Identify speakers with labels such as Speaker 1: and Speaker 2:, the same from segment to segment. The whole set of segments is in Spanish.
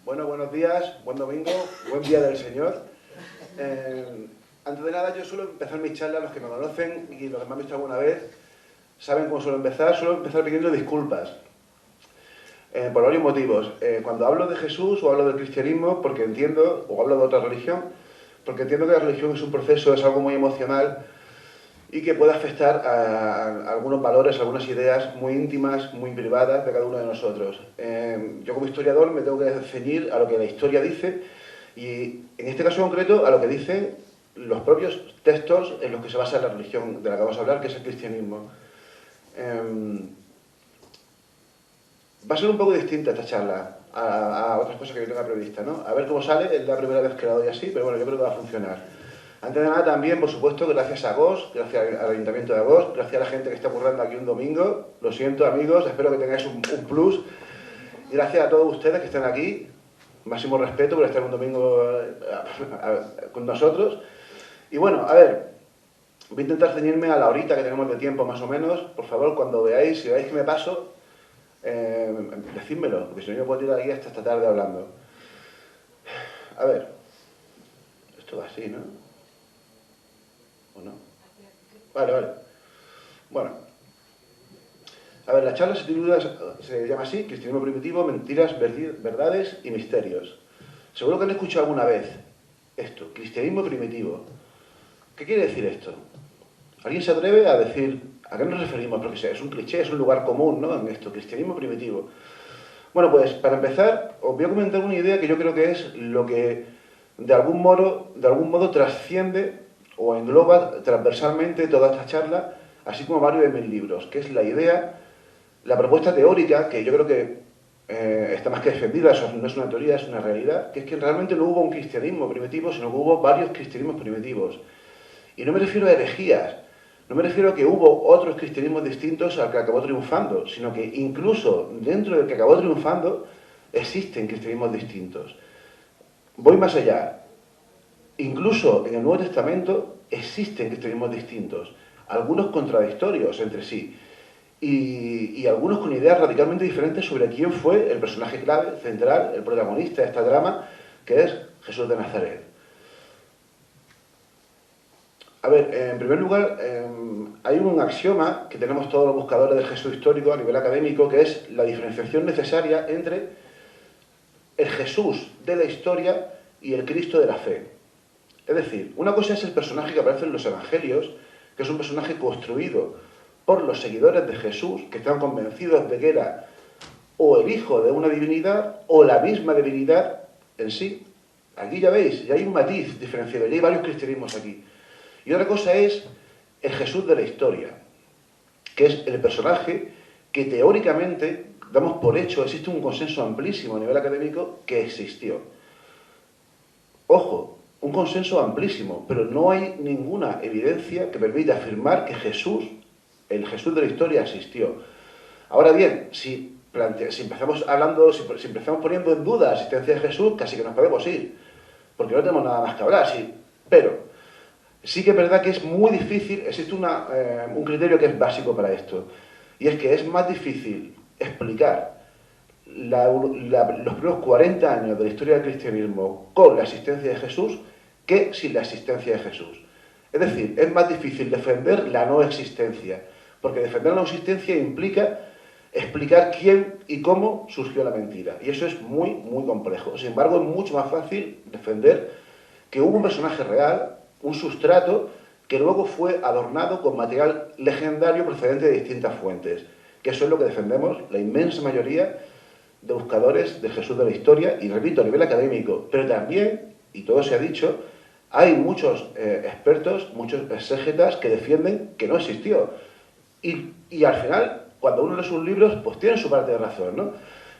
Speaker 1: Bueno, buenos días, buen domingo, buen día del Señor. Antes de nada, yo suelo empezar mis charlas, los que me conocen y los que me han visto alguna vez, saben cómo suelo empezar pidiendo disculpas. Por varios motivos. Cuando hablo de Jesús o hablo del cristianismo, porque entiendo, o hablo de otra religión, porque entiendo que la religión es un proceso, es algo muy emocional y que puede afectar a algunos valores, algunas ideas muy íntimas, muy privadas de cada uno de nosotros. Yo como historiador me tengo que ceñir a lo que la historia dice y en este caso concreto a lo que dicen los propios textos en los que se basa la religión de la que vamos a hablar, que es el cristianismo. Va a ser un poco distinta esta charla a otras cosas que yo tenga previstas, ¿no? A ver cómo sale, es la primera vez que la doy así, pero bueno, yo creo que va a funcionar. Antes de nada también, por supuesto, gracias a Agos, gracias al Ayuntamiento de Agos, gracias a la gente que está currando aquí un domingo. Lo siento, amigos, espero que tengáis un plus. Y gracias a todos ustedes que están aquí. Máximo respeto por estar un domingo con nosotros. Y bueno, a ver, voy a intentar ceñirme a la horita que tenemos de tiempo más o menos. Por favor, cuando veáis, si veis que me paso, decídmelo, porque si no yo puedo tirar aquí hasta esta tarde hablando. A ver, esto va así, ¿no? ¿O no? Vale. Bueno. A ver, la charla se llama así, Cristianismo Primitivo, Mentiras, Verdades y Misterios. Seguro que han escuchado alguna vez esto, Cristianismo Primitivo. ¿Qué quiere decir esto? ¿Alguien se atreve a decir a qué nos referimos? Porque es un cliché, es un lugar común, ¿no? En esto, Cristianismo Primitivo. Bueno, pues para empezar, os voy a comentar una idea que yo creo que es lo que de algún modo trasciende o engloba transversalmente toda esta charla, así como varios de mis libros, que es la idea, la propuesta teórica, que yo creo que está más que defendida, eso no es una teoría, es una realidad, que es que realmente no hubo un cristianismo primitivo, sino que hubo varios cristianismos primitivos. Y no me refiero a herejías, no me refiero a que hubo otros cristianismos distintos al que acabó triunfando, sino que incluso dentro del que acabó triunfando existen cristianismos distintos. Voy más allá. Incluso en el Nuevo Testamento existen cristianismos distintos, algunos contradictorios entre sí, y algunos con ideas radicalmente diferentes sobre quién fue el personaje clave, central, el protagonista de esta drama, que es Jesús de Nazaret. A ver, en primer lugar, hay un axioma que tenemos todos los buscadores del Jesús histórico a nivel académico, que es la diferenciación necesaria entre el Jesús de la historia y el Cristo de la fe. Es decir, una cosa es el personaje que aparece en los evangelios, que es un personaje construido por los seguidores de Jesús, que están convencidos de que era o el hijo de una divinidad o la misma divinidad en sí. Aquí ya veis, ya hay un matiz diferenciado, ya hay varios cristianismos aquí. Y otra cosa es el Jesús de la historia, que es el personaje que teóricamente, damos por hecho, existe un consenso amplísimo a nivel académico que existió. Ojo, un consenso amplísimo, pero no hay ninguna evidencia que permita afirmar que Jesús, el Jesús de la historia, existió. Ahora bien, si empezamos poniendo en duda la existencia de Jesús, casi que nos podemos ir, porque no tenemos nada más que hablar, sí. Pero sí que es verdad que es muy difícil, existe un criterio que es básico para esto, y es que es más difícil explicar los primeros 40 años de la historia del cristianismo con la existencia de Jesús que sin la existencia de Jesús. Es decir, es más difícil defender la no existencia, porque defender la no existencia implica explicar quién y cómo surgió la mentira. Y eso es muy, muy complejo. Sin embargo, es mucho más fácil defender que hubo un personaje real, un sustrato, que luego fue adornado con material legendario procedente de distintas fuentes. Que eso es lo que defendemos la inmensa mayoría de buscadores de Jesús de la historia, y repito, a nivel académico, pero también, y todo se ha dicho, hay muchos expertos, muchos exégetas que defienden que no existió. Y al final, cuando uno lee sus libros, pues tienen su parte de razón, ¿no?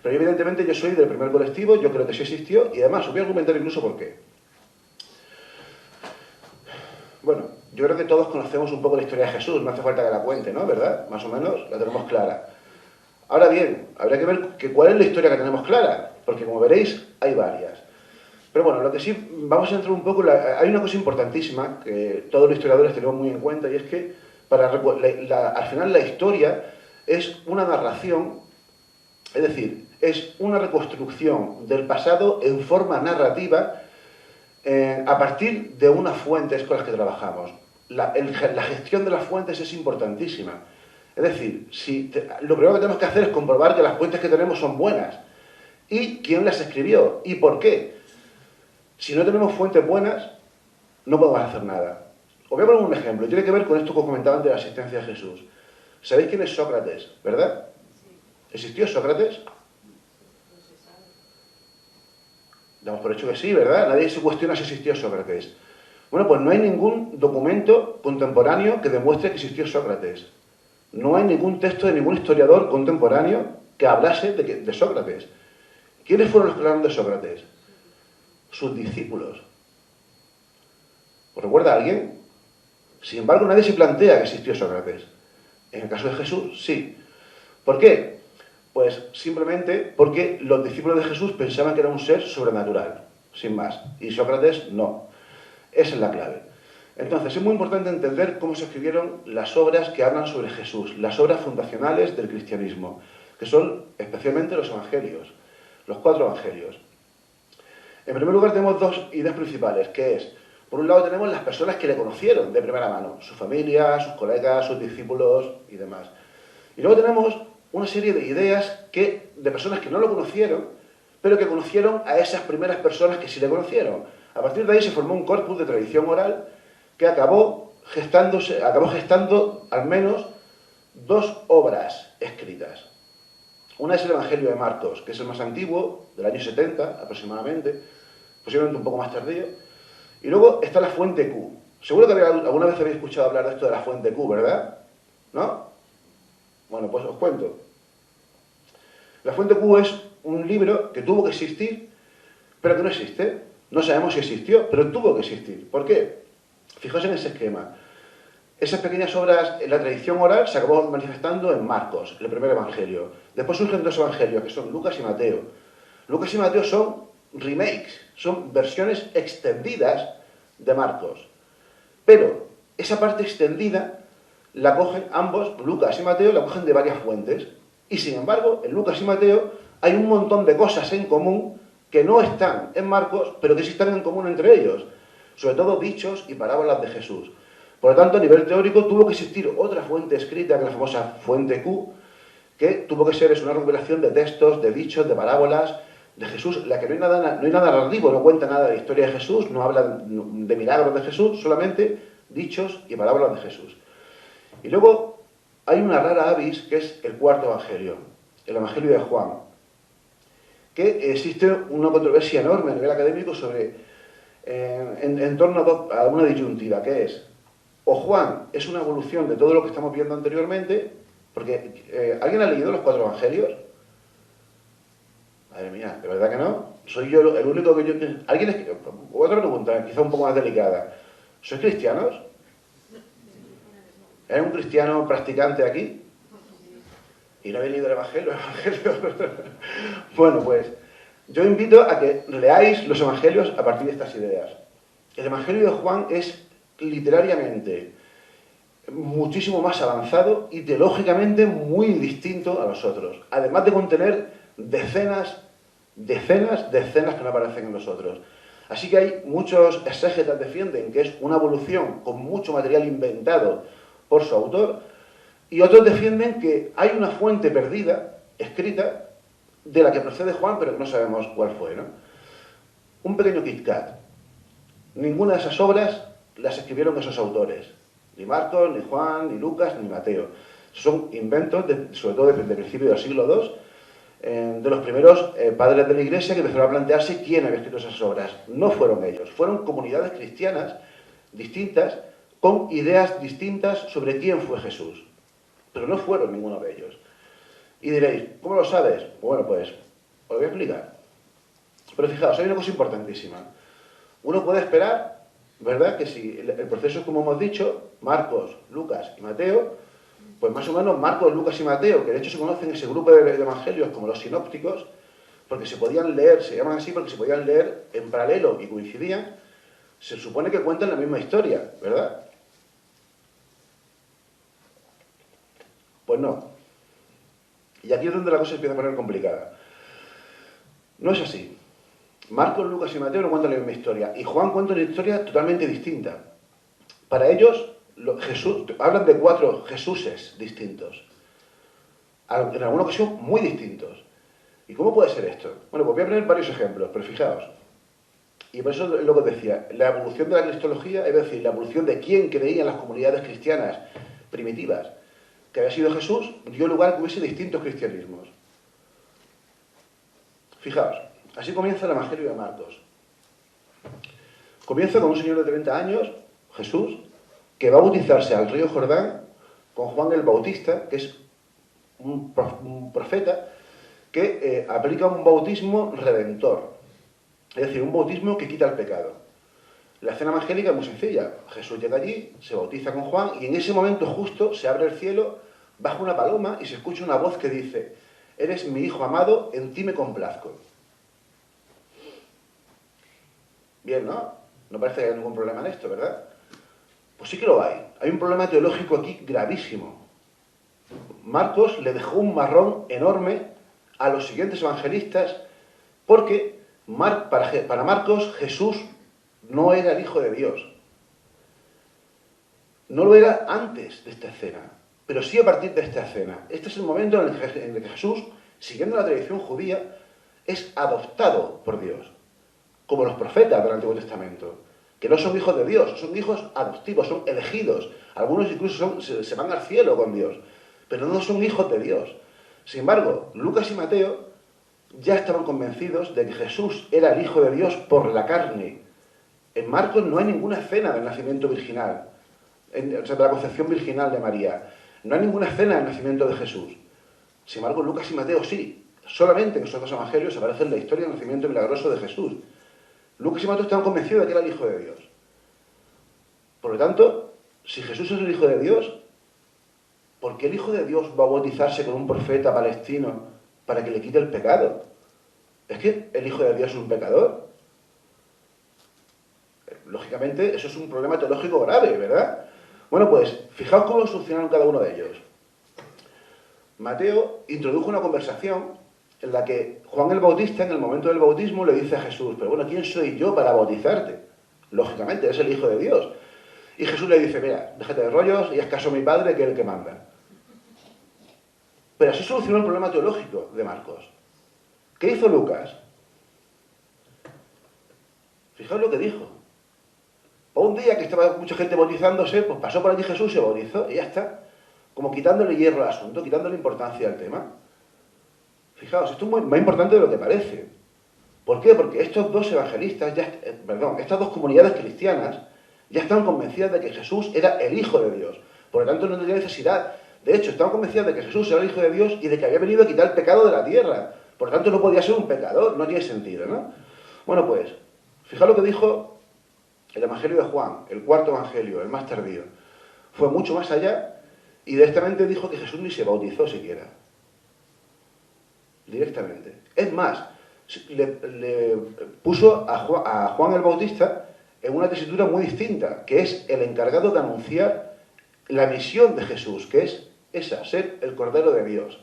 Speaker 1: Pero evidentemente yo soy del primer colectivo, yo creo que sí existió, y además os voy a argumentar incluso por qué. Bueno, yo creo que todos conocemos un poco la historia de Jesús, no hace falta que la cuente, ¿no? ¿Verdad? Más o menos la tenemos clara. Ahora bien, habría que ver cuál es la historia que tenemos clara, porque como veréis, hay varias. Pero bueno, lo que sí, vamos a entrar un poco, hay una cosa importantísima que todos los historiadores tenemos muy en cuenta, y es que al final la historia es una narración Es decir, es una reconstrucción del pasado en forma narrativa a partir de unas fuentes con las que trabajamos. La gestión de las fuentes es importantísima. Es decir, lo primero que tenemos que hacer es comprobar que las fuentes que tenemos son buenas. ¿Y quién las escribió? ¿Y por qué? Si no tenemos fuentes buenas, no podemos hacer nada. Os voy a poner un ejemplo. Tiene que ver con esto que os comentaba antes de la existencia de Jesús. ¿Sabéis quién es Sócrates, verdad? ¿Existió Sócrates? Damos por hecho que sí, ¿verdad? Nadie se cuestiona si existió Sócrates. Bueno, pues no hay ningún documento contemporáneo que demuestre que existió Sócrates. No hay ningún texto de ningún historiador contemporáneo que hablase de Sócrates. ¿Quiénes fueron los que hablaron de Sócrates? Sus discípulos. ¿Os recuerda a alguien? Sin embargo, nadie se plantea que existió Sócrates. En el caso de Jesús, sí. ¿Por qué? Pues simplemente porque los discípulos de Jesús pensaban que era un ser sobrenatural, sin más. Y Sócrates no. Esa es la clave. Entonces, es muy importante entender cómo se escribieron las obras que hablan sobre Jesús, las obras fundacionales del cristianismo, que son especialmente los evangelios, los 4 evangelios. En primer lugar, tenemos 2 ideas principales, que es, por un lado tenemos las personas que le conocieron de primera mano, su familia, sus colegas, sus discípulos y demás. Y luego tenemos una serie de ideas de personas que no lo conocieron, pero que conocieron a esas primeras personas que sí le conocieron. A partir de ahí se formó un corpus de tradición oral que acabó gestando al menos 2 obras escritas. Una es el Evangelio de Marcos, que es el más antiguo, del año 70 aproximadamente, posiblemente un poco más tardío. Y luego está la fuente Q. Seguro que alguna vez habéis escuchado hablar de esto de la fuente Q, ¿verdad? ¿No? Bueno, pues os cuento. La fuente Q es un libro que tuvo que existir, pero que no existe. No sabemos si existió, pero tuvo que existir. ¿Por qué? Fijaos en ese esquema. Esas pequeñas obras, en la tradición oral, se acabó manifestando en Marcos, el primer evangelio. Después surgen 2 evangelios, que son Lucas y Mateo. Lucas y Mateo son remakes, son versiones extendidas de Marcos. Pero esa parte extendida la cogen ambos, Lucas y Mateo, la cogen de varias fuentes. Y sin embargo, en Lucas y Mateo hay un montón de cosas en común que no están en Marcos, pero que sí están en común entre ellos. Sobre todo dichos y parábolas de Jesús. Por lo tanto, a nivel teórico, tuvo que existir otra fuente escrita, que es la famosa fuente Q, que tuvo que ser una recopilación de textos, de dichos, de parábolas de Jesús, la que no hay nada narrativo, no cuenta nada de la historia de Jesús, no habla de milagros de Jesús, solamente dichos y parábolas de Jesús. Y luego hay una rara avis, que es el 4.º evangelio, el evangelio de Juan, que existe una controversia enorme a nivel académico sobre, en torno a una disyuntiva, que es, o Juan es una evolución de todo lo que estamos viendo anteriormente, porque ¿alguien ha leído los 4 evangelios? Madre mía, ¿de verdad que no? Soy yo el único que yo... ¿Alguien es... Otra pregunta, quizá un poco más delicada. ¿Sois cristianos? ¿Eres un cristiano practicante aquí? ¿Y no habéis leído el evangelio? Bueno, pues yo invito a que leáis los evangelios a partir de estas ideas. El evangelio de Juan es literariamente muchísimo más avanzado y teológicamente muy distinto a los otros. Además de contener decenas de escenas que no aparecen en los otros. Así que hay muchos exégetas defienden que es una evolución con mucho material inventado por su autor, y otros defienden que hay una fuente perdida, escrita, de la que procede Juan, pero que no sabemos cuál fue, ¿no? Un pequeño Kit Kat. Ninguna de esas obras las escribieron esos autores. Ni Marcos, ni Juan, ni Lucas, ni Mateo. Son inventos, sobre todo de principios del siglo II, de los primeros padres de la Iglesia que empezaron a plantearse quién había escrito esas obras. No fueron ellos, fueron comunidades cristianas distintas, con ideas distintas sobre quién fue Jesús. Pero no fueron ninguno de ellos. Y diréis, ¿cómo lo sabes? Bueno, pues, os lo voy a explicar. Pero fijaos, hay una cosa importantísima. Uno puede esperar, ¿verdad?, que si el proceso es como hemos dicho, Marcos, Lucas y Mateo, pues más o menos Marcos, Lucas y Mateo, que de hecho se conocen ese grupo de evangelios como los sinópticos, porque se podían leer, se llaman así porque se podían leer en paralelo y coincidían, se supone que cuentan la misma historia, ¿verdad? Pues no. Y aquí es donde la cosa se empieza a poner complicada. No es así. Marcos, Lucas y Mateo no cuentan la misma historia, y Juan cuenta una historia totalmente distinta. Para ellos, hablan de 4 Jesuses distintos. En alguna ocasión, muy distintos. ¿Y cómo puede ser esto? Bueno, pues voy a poner varios ejemplos, pero fijaos. Y por eso es lo que os decía, la evolución de la cristología, es decir, la evolución de quién creía en las comunidades cristianas primitivas, que había sido Jesús, dio lugar a que hubiese distintos cristianismos. Fijaos, así comienza el Evangelio de Marcos. Comienza con un señor de 30 años, Jesús, que va a bautizarse al río Jordán con Juan el Bautista, que es un profeta, que aplica un bautismo redentor. Es decir, un bautismo que quita el pecado. La escena evangélica es muy sencilla. Jesús llega allí, se bautiza con Juan, y en ese momento justo se abre el cielo, baja una paloma y se escucha una voz que dice: eres mi hijo amado, en ti me complazco. Bien, ¿no? No parece que haya ningún problema en esto, ¿verdad? Pues sí que lo hay. Hay un problema teológico aquí gravísimo. Marcos le dejó un marrón enorme a los siguientes evangelistas porque para Marcos Jesús no era el Hijo de Dios. No lo era antes de esta escena, pero sí a partir de esta escena. Este es el momento en el que Jesús, siguiendo la tradición judía, es adoptado por Dios, como los profetas del Antiguo Testamento, que no son hijos de Dios, son hijos adoptivos, son elegidos. Algunos incluso se van al cielo con Dios, pero no son hijos de Dios. Sin embargo, Lucas y Mateo ya estaban convencidos de que Jesús era el Hijo de Dios por la carne. En Marcos no hay ninguna escena del nacimiento virginal, o sea, de la concepción virginal de María. No hay ninguna escena del nacimiento de Jesús. Sin embargo, Lucas y Mateo sí. Solamente en esos 2 evangelios aparece la historia del nacimiento milagroso de Jesús. Lucas y Mateo estaban convencidos de que era el Hijo de Dios. Por lo tanto, si Jesús es el Hijo de Dios, ¿por qué el Hijo de Dios va a bautizarse con un profeta palestino para que le quite el pecado? ¿Es que el Hijo de Dios es un pecador? Lógicamente, eso es un problema teológico grave, ¿verdad? Bueno, pues, fijaos cómo lo solucionaron cada uno de ellos. Mateo introdujo una conversación en la que Juan el Bautista, en el momento del bautismo, le dice a Jesús: pero bueno, ¿quién soy yo para bautizarte? Lógicamente, eres el Hijo de Dios. Y Jesús le dice: mira, déjate de rollos y haz caso a mi Padre, que es el que manda. Pero así solucionó el problema teológico de Marcos. ¿Qué hizo Lucas? Fijaos lo que dijo. O un día que estaba mucha gente bautizándose, pues pasó por allí Jesús, se bautizó y ya está. Como quitándole hierro al asunto, quitándole importancia al tema. Fijaos, esto es más importante de lo que parece. ¿Por qué? Porque estos 2 evangelistas, estas 2 comunidades cristianas, ya estaban convencidas de que Jesús era el Hijo de Dios. Por lo tanto, no tenía necesidad. De hecho, estaban convencidas de que Jesús era el Hijo de Dios y de que había venido a quitar el pecado de la tierra. Por lo tanto, no podía ser un pecador. No tiene sentido, ¿no? Bueno, pues, fijaos lo que dijo el Evangelio de Juan, el 4º evangelio, el más tardío. Fue mucho más allá y directamente dijo que Jesús ni se bautizó siquiera. Directamente. Es más, le puso a Juan el Bautista en una tesitura muy distinta, que es el encargado de anunciar la misión de Jesús, que es esa, ser el Cordero de Dios.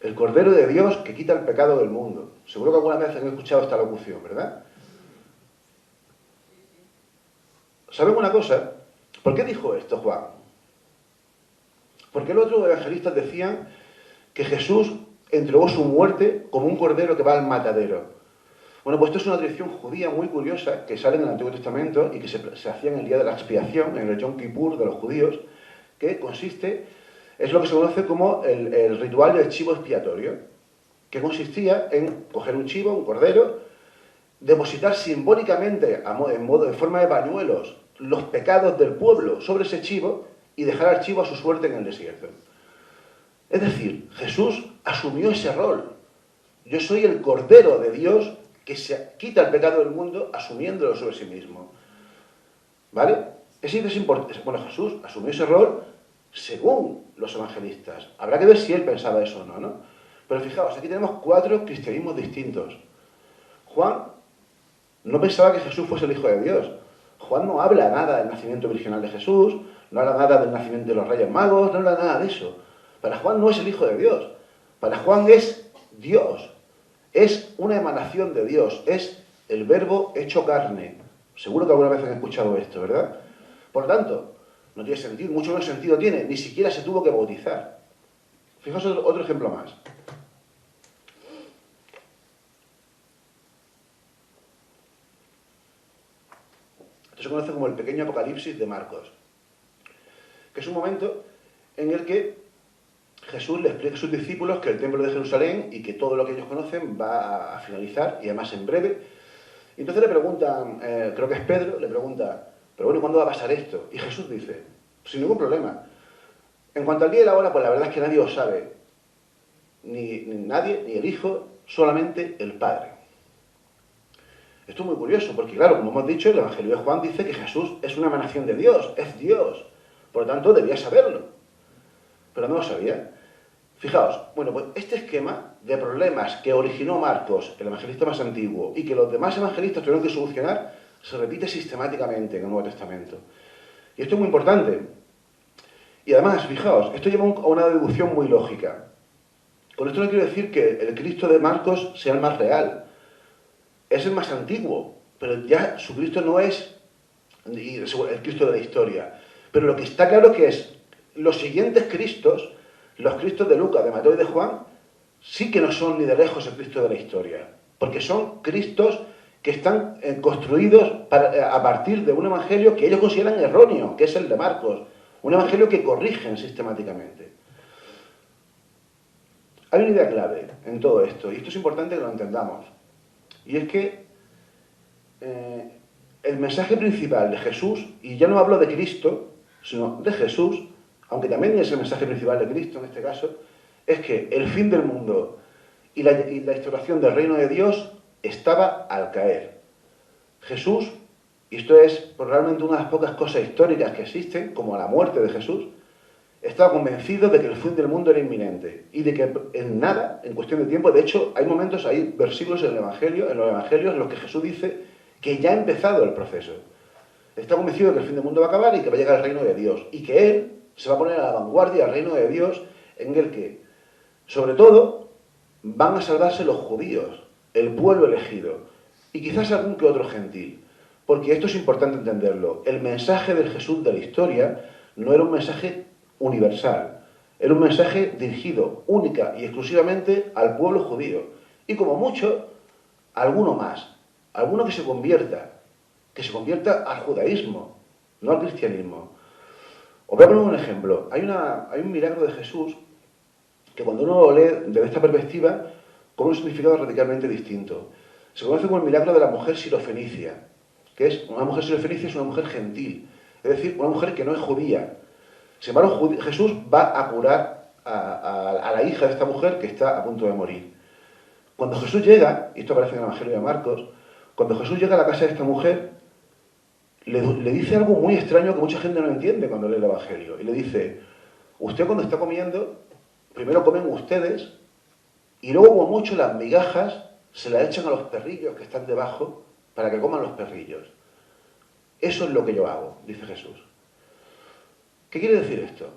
Speaker 1: El Cordero de Dios que quita el pecado del mundo. Seguro que alguna vez han escuchado esta locución, ¿verdad? ¿Saben una cosa? ¿Por qué dijo esto Juan? Porque los otros evangelistas decían que Jesús entregó su muerte como un cordero que va al matadero. Bueno, pues esto es una tradición judía muy curiosa que sale en el Antiguo Testamento y que se hacía en el día de la expiación, en el Yom Kippur de los judíos, que consiste, es lo que se conoce como el ritual del chivo expiatorio, que consistía en coger un chivo, un cordero, depositar simbólicamente, en forma de pañuelos, los pecados del pueblo sobre ese chivo y dejar al chivo a su suerte en el desierto. Es decir, Jesús asumió ese rol. Yo soy el Cordero de Dios que se quita el pecado del mundo asumiéndolo sobre sí mismo. ¿Vale? Es importante. Bueno, Jesús asumió ese rol según los evangelistas. Habrá que ver si él pensaba eso o no, ¿no? Pero fijaos, aquí tenemos 4 cristianismos distintos. Juan no pensaba que Jesús fuese el Hijo de Dios. Juan no habla nada del nacimiento virginal de Jesús, no habla nada del nacimiento de los Reyes Magos, no habla nada de eso. Para Juan no es el Hijo de Dios. Para Juan es Dios, es una emanación de Dios, es el verbo hecho carne. Seguro que alguna vez han escuchado esto, ¿verdad? Por lo tanto, no tiene sentido, mucho menos sentido tiene, ni siquiera se tuvo que bautizar. Fijaos otro ejemplo más. Esto se conoce como el pequeño apocalipsis de Marcos, que es un momento en el que Jesús le explica a sus discípulos que el templo de Jerusalén y que todo lo que ellos conocen va a finalizar, y además en breve. Y entonces le preguntan, creo que es Pedro, le pregunta, pero bueno, ¿cuándo va a pasar esto? Y Jesús dice, sin ningún problema. En cuanto al día y la hora, pues la verdad es que nadie lo sabe. Ni nadie, ni el Hijo, solamente el Padre. Esto es muy curioso, porque claro, como hemos dicho, el Evangelio de Juan dice que Jesús es una emanación de Dios, es Dios. Por lo tanto, debía saberlo. Pero no lo sabía. Fijaos, bueno, pues este esquema de problemas que originó Marcos, el evangelista más antiguo, y que los demás evangelistas tuvieron que solucionar, se repite sistemáticamente en el Nuevo Testamento. Y esto es muy importante. Y además, fijaos, esto lleva a una deducción muy lógica. Con esto no quiero decir que el Cristo de Marcos sea el más real. Es el más antiguo, pero ya su Cristo no es el Cristo de la historia. Pero lo que está claro que es, los siguientes Cristos, los Cristos de Lucas, de Mateo y de Juan, sí que no son ni de lejos el Cristo de la historia, porque son Cristos que están construidos a partir de un evangelio que ellos consideran erróneo, que es el de Marcos, un evangelio que corrigen sistemáticamente. Hay una idea clave en todo esto, y esto es importante que lo entendamos, y es que el mensaje principal de Jesús, y ya no hablo de Cristo, sino de Jesús, aunque también es el mensaje principal de Cristo en este caso, es que el fin del mundo y la instauración del reino de Dios estaba al caer. Jesús, y esto es probablemente una de las pocas cosas históricas que existen, como la muerte de Jesús, estaba convencido de que el fin del mundo era inminente y de que en nada, en cuestión de tiempo, de hecho hay momentos, hay versículos en los evangelios en los que Jesús dice que ya ha empezado el proceso. Está convencido de que el fin del mundo va a acabar y que va a llegar el reino de Dios, y que Él se va a poner a la vanguardia del reino de Dios, en el que, sobre todo, van a salvarse los judíos, el pueblo elegido, y quizás algún que otro gentil. Porque esto es importante entenderlo. El mensaje del Jesús de la historia no era un mensaje universal, era un mensaje dirigido única y exclusivamente al pueblo judío. Y como mucho, alguno más, alguno que se convierta al judaísmo, no al cristianismo. Os voy a poner un ejemplo. Hay un milagro de Jesús que cuando uno lo lee desde esta perspectiva, con un significado radicalmente distinto. Se conoce como el milagro de la mujer sirofenicia, que es una mujer sirofenicia, es una mujer gentil, es decir, una mujer que no es judía. Sin embargo, Jesús va a curar a la hija de esta mujer que está a punto de morir. Cuando Jesús llega, y esto aparece en el Evangelio de Marcos, cuando Jesús llega a la casa de esta mujer, le dice algo muy extraño que mucha gente no entiende cuando lee el Evangelio. Y le dice, usted cuando está comiendo, primero comen ustedes, y luego como mucho las migajas se las echan a los perrillos que están debajo para que coman los perrillos. Eso es lo que yo hago, dice Jesús. ¿Qué quiere decir esto?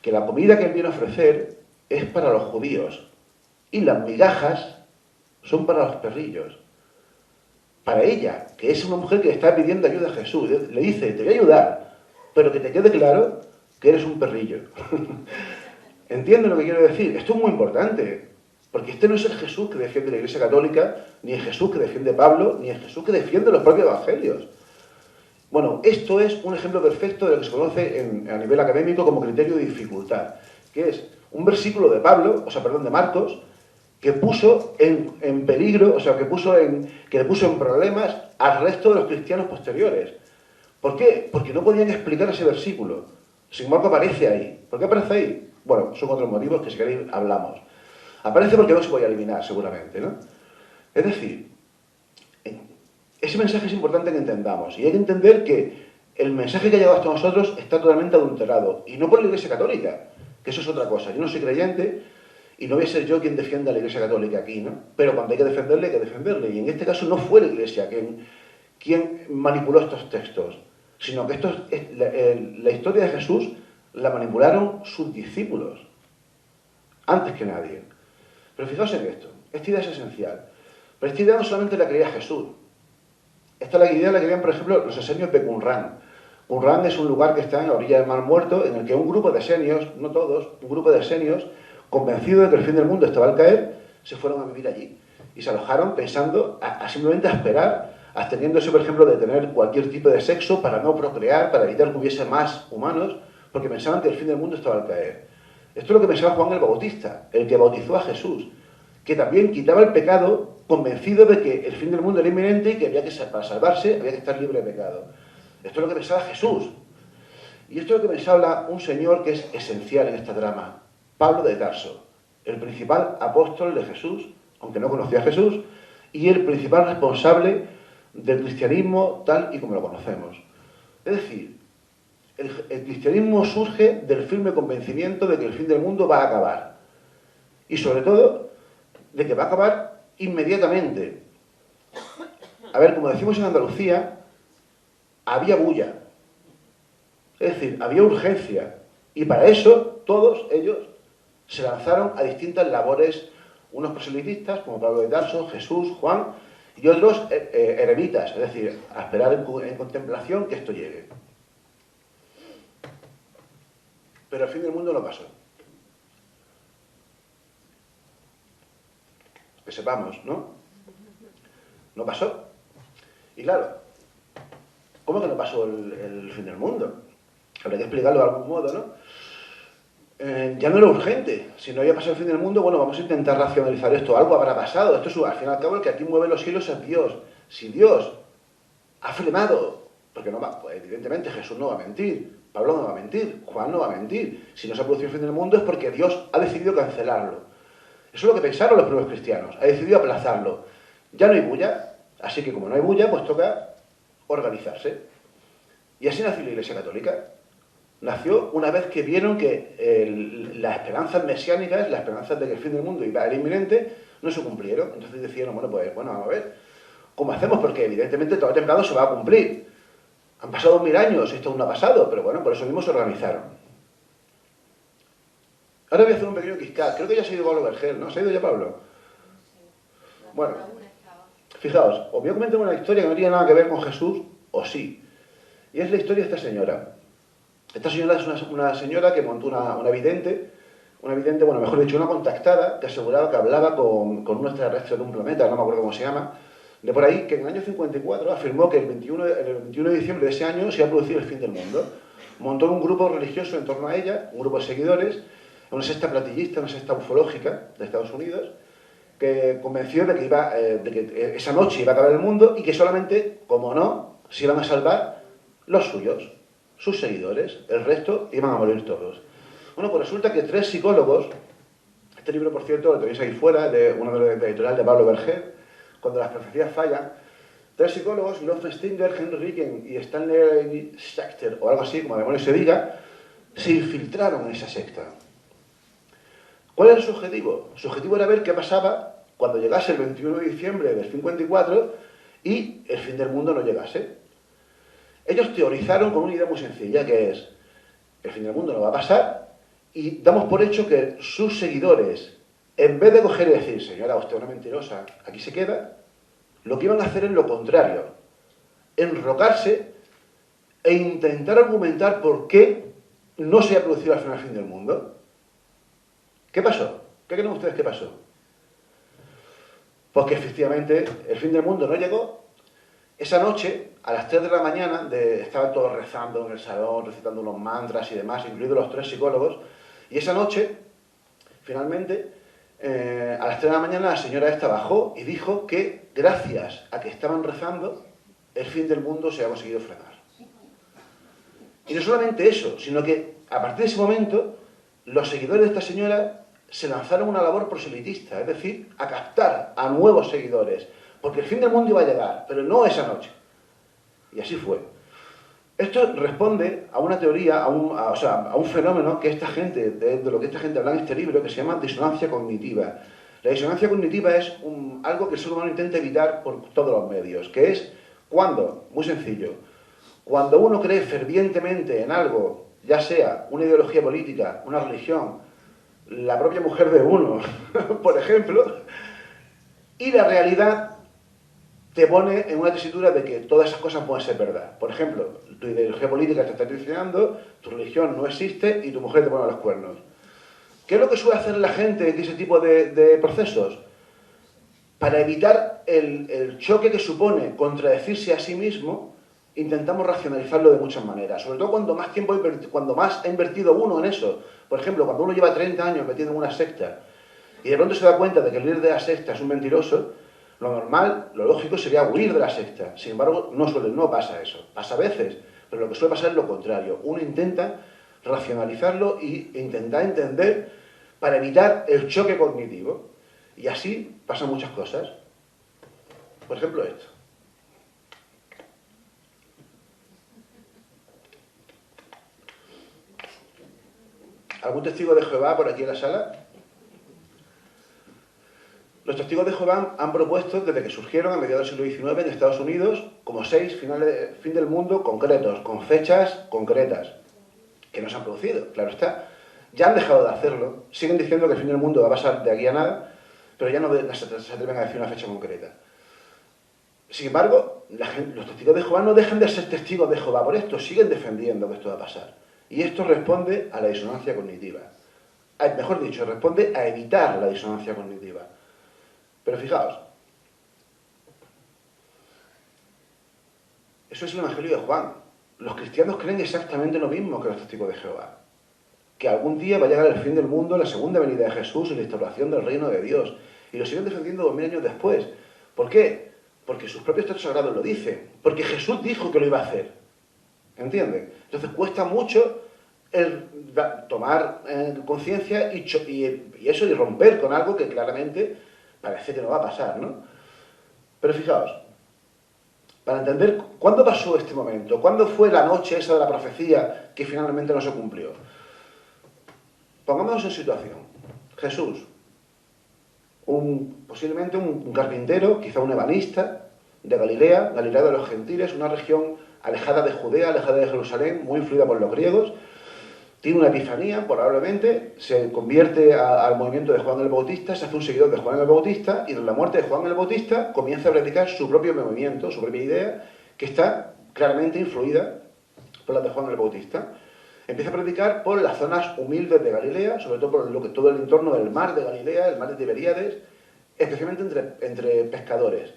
Speaker 1: Que la comida que Él viene a ofrecer es para los judíos, y las migajas son para los perrillos. Para ella, que es una mujer que le está pidiendo ayuda a Jesús, le dice, te voy a ayudar, pero que te quede claro que eres un perrillo. ¿Entienden lo que quiero decir? Esto es muy importante, porque este no es el Jesús que defiende la Iglesia Católica, ni el Jesús que defiende Pablo, ni el Jesús que defiende los propios evangelios. Bueno, esto es un ejemplo perfecto de lo que se conoce a nivel académico como criterio de dificultad, que es un versículo de de Marcos, que puso en peligro, o sea, que le puso en problemas al resto de los cristianos posteriores. ¿Por qué? Porque no podían explicar ese versículo. Sin embargo, aparece ahí. ¿Por qué aparece ahí? Bueno, son otros motivos que si queréis hablamos. Aparece porque no se podía eliminar, seguramente, ¿no? Es decir, ese mensaje es importante que entendamos. Y hay que entender que el mensaje que ha llegado hasta nosotros está totalmente adulterado. Y no por la Iglesia Católica, que eso es otra cosa. Yo no soy creyente y no voy a ser yo quien defienda a la Iglesia Católica aquí, ¿no? Pero cuando hay que defenderle, hay que defenderle. Y en este caso no fue la Iglesia quien manipuló estos textos, sino que la historia de Jesús la manipularon sus discípulos. antes que nadie. Pero fijaos en esto, esta idea es esencial. Pero esta idea no solamente la creía Jesús. Esta idea la creían, por ejemplo, los esenios de Qumrán. Qumrán es un lugar que está en la orilla del Mar Muerto, en el que un grupo de esenios, no todos, un grupo de esenios, convencidos de que el fin del mundo estaba al caer, se fueron a vivir allí. Y se alojaron pensando simplemente a esperar, absteniéndose, por ejemplo, de tener cualquier tipo de sexo para no procrear, para evitar que hubiese más humanos, porque pensaban que el fin del mundo estaba al caer. Esto es lo que pensaba Juan el Bautista, el que bautizó a Jesús, que también quitaba el pecado, convencido de que el fin del mundo era inminente y que para salvarse había que estar libre de pecado. Esto es lo que pensaba Jesús. Y esto es lo que pensaba un señor que es esencial en esta trama, Pablo de Tarso, el principal apóstol de Jesús, aunque no conocía a Jesús, y el principal responsable del cristianismo tal y como lo conocemos. Es decir, el cristianismo surge del firme convencimiento de que el fin del mundo va a acabar. Y sobre todo, de que va a acabar inmediatamente. A ver, como decimos en Andalucía, había bulla. Es decir, había urgencia. Y para eso, todos ellos se lanzaron a distintas labores, unos proselitistas, como Pablo de Tarso, Jesús, Juan, y otros eremitas, es decir, a esperar en contemplación que esto llegue. Pero el fin del mundo no pasó. Que sepamos, ¿no? No pasó. Y claro, ¿cómo que no pasó el fin del mundo? Habría que explicarlo de algún modo, ¿no? Ya no era urgente. Si no había pasado el fin del mundo, bueno, vamos a intentar racionalizar esto. Algo habrá pasado. Esto es, al fin y al cabo, el que aquí mueve los hilos es Dios. Si Dios ha flemado, porque no va, pues evidentemente Jesús no va a mentir, Pablo no va a mentir, Juan no va a mentir. Si no se ha producido el fin del mundo es porque Dios ha decidido cancelarlo. Eso es lo que pensaron los primeros cristianos. Ha decidido aplazarlo. Ya no hay bulla, así que como no hay bulla, pues toca organizarse. Y así nació la Iglesia Católica. Nació una vez que vieron que las esperanzas mesiánicas, las esperanzas de que el fin del mundo iba a ser inminente, no se cumplieron. Entonces decidieron, bueno, vamos a ver, ¿cómo hacemos? Porque evidentemente todo el templado se va a cumplir. Han pasado 1000 años, esto aún no ha pasado, pero bueno, por eso mismo se organizaron. Ahora voy a hacer un pequeño quiscat. Creo que ya se ha ido Pablo Vergel, ¿no? ¿Se ha ido ya Pablo? Bueno, fijaos, os voy a comentar una historia que no tiene nada que ver con Jesús, o sí. Y es la historia de esta señora. Esta señora es una señora que montó una vidente, bueno, mejor dicho, una contactada, que aseguraba que hablaba con un extraterrestre de un planeta, no me acuerdo cómo se llama, de por ahí, que en el año 54 afirmó que el 21 de diciembre de ese año se iba a producir el fin del mundo. Montó un grupo religioso en torno a ella, un grupo de seguidores, una secta platillista, una secta ufológica de Estados Unidos, que convenció de que esa noche iba a acabar el mundo y que solamente, como no, se iban a salvar los suyos, sus seguidores, el resto iban a morir todos. Bueno, pues resulta que 3 psicólogos, este libro, por cierto, lo tenéis ahí fuera, de una editorial de Pablo Vergel, Cuando las profecías fallan, 3 psicólogos, Lawrence Stinger, Henry Ricken y Stanley Schachter, o algo así, como demonios se diga, se infiltraron en esa secta. ¿Cuál era su objetivo? Su objetivo era ver qué pasaba cuando llegase el 21 de diciembre del 54 y el fin del mundo no llegase. Ellos teorizaron con una idea muy sencilla, que es, el fin del mundo no va a pasar, y damos por hecho que sus seguidores, en vez de coger y decir, señora, usted es una mentirosa, aquí se queda, lo que iban a hacer es lo contrario, enrocarse e intentar argumentar por qué no se ha producido al final el fin del mundo. ¿Qué pasó? ¿Qué creen ustedes que pasó? Pues que efectivamente el fin del mundo no llegó. Esa noche, a las 3 de la mañana, estaban todos rezando en el salón, recitando unos mantras y demás, incluidos los 3 psicólogos, y esa noche, finalmente, a las 3 de la mañana la señora esta bajó y dijo que gracias a que estaban rezando, el fin del mundo se ha conseguido frenar. Y no solamente eso, sino que a partir de ese momento, los seguidores de esta señora se lanzaron a una labor proselitista, es decir, a captar a nuevos seguidores, porque el fin del mundo iba a llegar, pero no esa noche. Y así fue. Esto responde a una teoría, a un fenómeno que esta gente, de lo que esta gente habla en este libro, que se llama disonancia cognitiva. La disonancia cognitiva es algo que el ser humano intenta evitar por todos los medios, que es cuando, muy sencillo, cuando uno cree fervientemente en algo, ya sea una ideología política, una religión, la propia mujer de uno, por ejemplo, y la realidad te pone en una tesitura de que todas esas cosas pueden ser verdad. Por ejemplo, tu ideología política te está traicionando, tu religión no existe y tu mujer te pone los cuernos. ¿Qué es lo que suele hacer la gente en ese tipo de procesos? Para evitar el choque que supone contradecirse a sí mismo, intentamos racionalizarlo de muchas maneras. Sobre todo cuando más tiempo, cuando más ha invertido uno en eso. Por ejemplo, cuando uno lleva 30 años metido en una secta y de pronto se da cuenta de que el líder de la secta es un mentiroso, lo normal, lo lógico sería huir de la secta. Sin embargo, no pasa eso. Pasa a veces, pero lo que suele pasar es lo contrario. Uno intenta racionalizarlo e intentar entender para evitar el choque cognitivo. Y así pasan muchas cosas. Por ejemplo, esto. ¿Algún testigo de Jehová por aquí en la sala? Los testigos de Jehová han propuesto, desde que surgieron a mediados del siglo XIX en Estados Unidos, como 6 fin del mundo concretos, con fechas concretas, que no se han producido, claro está. Ya han dejado de hacerlo, siguen diciendo que el fin del mundo va a pasar de aquí a nada, pero ya no se atreven a decir una fecha concreta. Sin embargo, los testigos de Jehová no dejan de ser testigos de Jehová por esto, siguen defendiendo que esto va a pasar. Y esto responde a la disonancia cognitiva. Mejor dicho, responde a evitar la disonancia cognitiva. Pero fijaos, eso es el Evangelio de Juan. Los cristianos creen exactamente lo mismo que los testigos de Jehová. Que algún día va a llegar el fin del mundo, la segunda venida de Jesús y la instauración del reino de Dios. Y lo siguen defendiendo 2000 años después. ¿Por qué? Porque sus propios textos sagrados lo dicen. Porque Jesús dijo que lo iba a hacer. ¿Entienden? Entonces cuesta mucho tomar conciencia y eso y romper con algo que claramente parece que no va a pasar, ¿no? Pero fijaos, para entender cuándo pasó este momento, cuándo fue la noche esa de la profecía que finalmente no se cumplió. Pongámonos en situación. Jesús, posiblemente un carpintero, quizá un ebanista de Galilea, Galilea de los Gentiles, una región alejada de Judea, alejada de Jerusalén, muy influida por los griegos. Tiene una epifanía, probablemente, se convierte al movimiento de Juan el Bautista, se hace un seguidor de Juan el Bautista y tras la muerte de Juan el Bautista comienza a predicar su propio movimiento, su propia idea, que está claramente influida por la de Juan el Bautista. Empieza a predicar por las zonas humildes de Galilea, sobre todo por todo el entorno del mar de Galilea, el mar de Tiberíades, especialmente entre pescadores.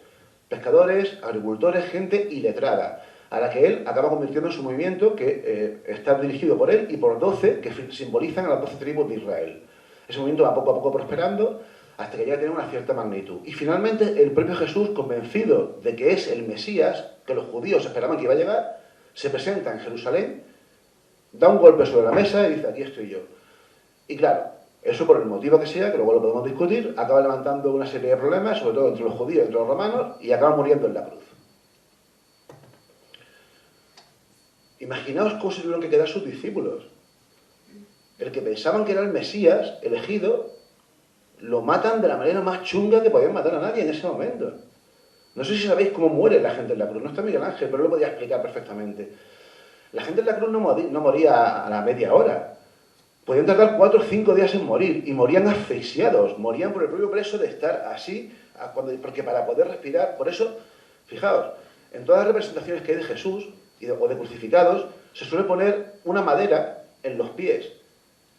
Speaker 1: Pescadores, agricultores, gente iletrada, a la que él acaba convirtiendo en su movimiento, que está dirigido por él y por 12, que simbolizan a las 12 tribus de Israel. Ese movimiento va poco a poco prosperando hasta que ya tiene una cierta magnitud. Y finalmente el propio Jesús, convencido de que es el Mesías, que los judíos esperaban que iba a llegar, se presenta en Jerusalén, da un golpe sobre la mesa y dice, aquí estoy yo. Y claro, eso por el motivo que sea, que luego lo podemos discutir, acaba levantando una serie de problemas, sobre todo entre los judíos y entre los romanos, y acaba muriendo en la cruz. Imaginaos cómo se tuvieron que quedar sus discípulos. El que pensaban que era el Mesías elegido, lo matan de la manera más chunga que podían matar a nadie en ese momento. No sé si sabéis cómo muere la gente en la cruz. No está Miguel Ángel, pero lo podía explicar perfectamente. La gente en la cruz no moría a la media hora. Podían tardar 4 o 5 días en morir y morían asfixiados, morían por el propio peso de estar así, porque para poder respirar, por eso, fijaos, en todas las representaciones que hay de Jesús o de crucificados, se suele poner una madera en los pies.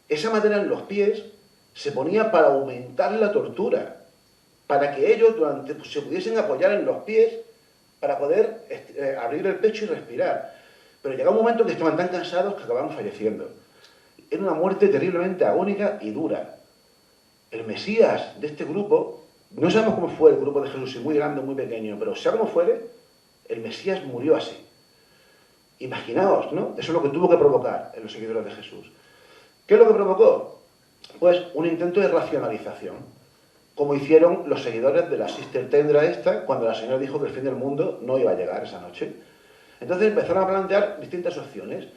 Speaker 1: Esa madera en los pies se ponía para aumentar la tortura, para que ellos se pudiesen apoyar en los pies para poder abrir el pecho y respirar. Pero llegaba un momento que estaban tan cansados que acababan falleciendo. Era una muerte terriblemente agónica y dura. El Mesías de este grupo, no sabemos cómo fue el grupo de Jesús, si muy grande o muy pequeño, pero sea como fuere, el Mesías murió así. Imaginaos, ¿no? Eso es lo que tuvo que provocar en los seguidores de Jesús. ¿Qué es lo que provocó? Pues un intento de racionalización, como hicieron los seguidores de la Sister Tendra esta, cuando la señora dijo que el fin del mundo no iba a llegar esa noche. Entonces empezaron a plantear distintas opciones.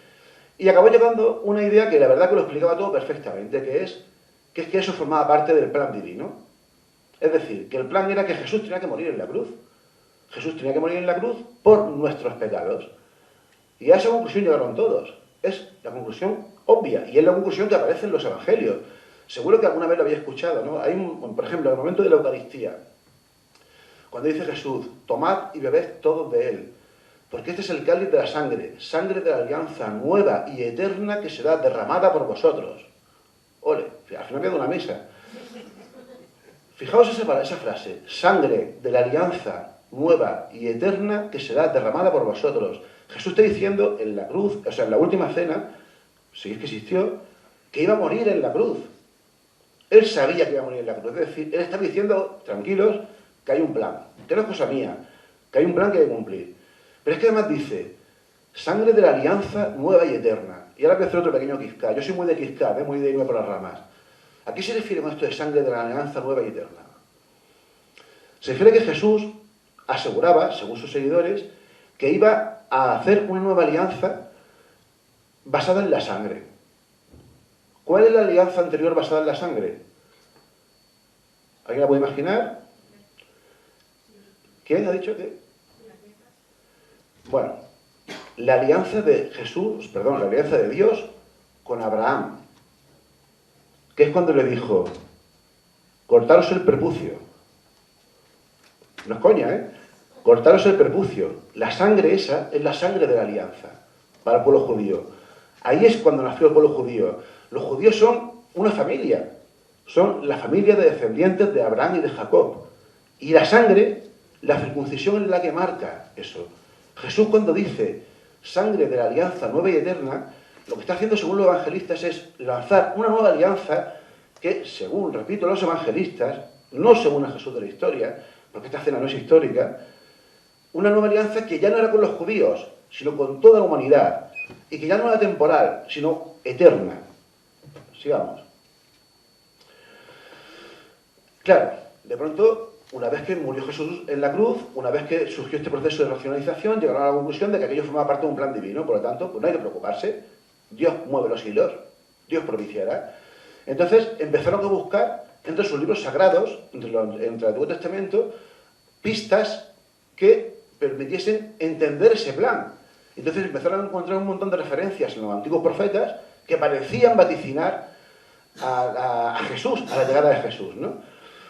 Speaker 1: Y acabó llegando una idea que la verdad que lo explicaba todo perfectamente, que es que eso formaba parte del plan divino. Es decir, que el plan era que Jesús tenía que morir en la cruz. Jesús tenía que morir en la cruz por nuestros pecados. Y a esa conclusión llegaron todos. Es la conclusión obvia, y es la conclusión que aparece en los evangelios. Seguro que alguna vez lo había escuchado, ¿no? Por ejemplo, en el momento de la Eucaristía, cuando dice Jesús, tomad y bebed todos de él, porque este es el cáliz de la sangre, sangre de la alianza nueva y eterna que será derramada por vosotros. Ole, al final queda una misa. Fijaos esa frase, sangre de la alianza nueva y eterna que será derramada por vosotros. Jesús está diciendo en la cruz, o sea, en la última cena, si es que existió, que iba a morir en la cruz. Él sabía que iba a morir en la cruz. Es decir, él está diciendo, tranquilos, que hay un plan, que no es cosa mía, que hay un plan que hay que cumplir. Pero es que además dice, sangre de la alianza nueva y eterna. Y ahora voy a hacer otro pequeño quizca. Yo soy muy de quizca, muy de irme por las ramas. ¿A qué se refiere con esto de sangre de la alianza nueva y eterna? Se refiere que Jesús aseguraba, según sus seguidores, que iba a hacer una nueva alianza basada en la sangre. ¿Cuál es la alianza anterior basada en la sangre? ¿Alguien la puede imaginar? ¿Quién ha dicho qué? Bueno, la alianza de Jesús, perdón, la alianza de Dios con Abraham, que es cuando le dijo, cortaros el prepucio. No es coña, ¿eh? Cortaros el prepucio. La sangre esa es la sangre de la alianza para el pueblo judío. Ahí es cuando nació el pueblo judío. Los judíos son una familia. Son la familia de descendientes de Abraham y de Jacob. Y la sangre, la circuncisión es la que marca eso. Jesús cuando dice sangre de la alianza nueva y eterna, lo que está haciendo según los evangelistas es lanzar una nueva alianza que, según, repito, los evangelistas, no según el Jesús de la historia, porque esta cena no es histórica, una nueva alianza que ya no era con los judíos, sino con toda la humanidad, y que ya no era temporal, sino eterna. Sigamos. Claro, de pronto, una vez que murió Jesús en la cruz, una vez que surgió este proceso de racionalización, llegaron a la conclusión de que aquello formaba parte de un plan divino, por lo tanto, pues no hay que preocuparse. Dios mueve los hilos, Dios propiciará. Entonces empezaron a buscar entre sus libros sagrados, entre el Antiguo Testamento, pistas que permitiesen entender ese plan. Entonces empezaron a encontrar un montón de referencias en los antiguos profetas que parecían vaticinar a Jesús, a la llegada de Jesús, ¿no?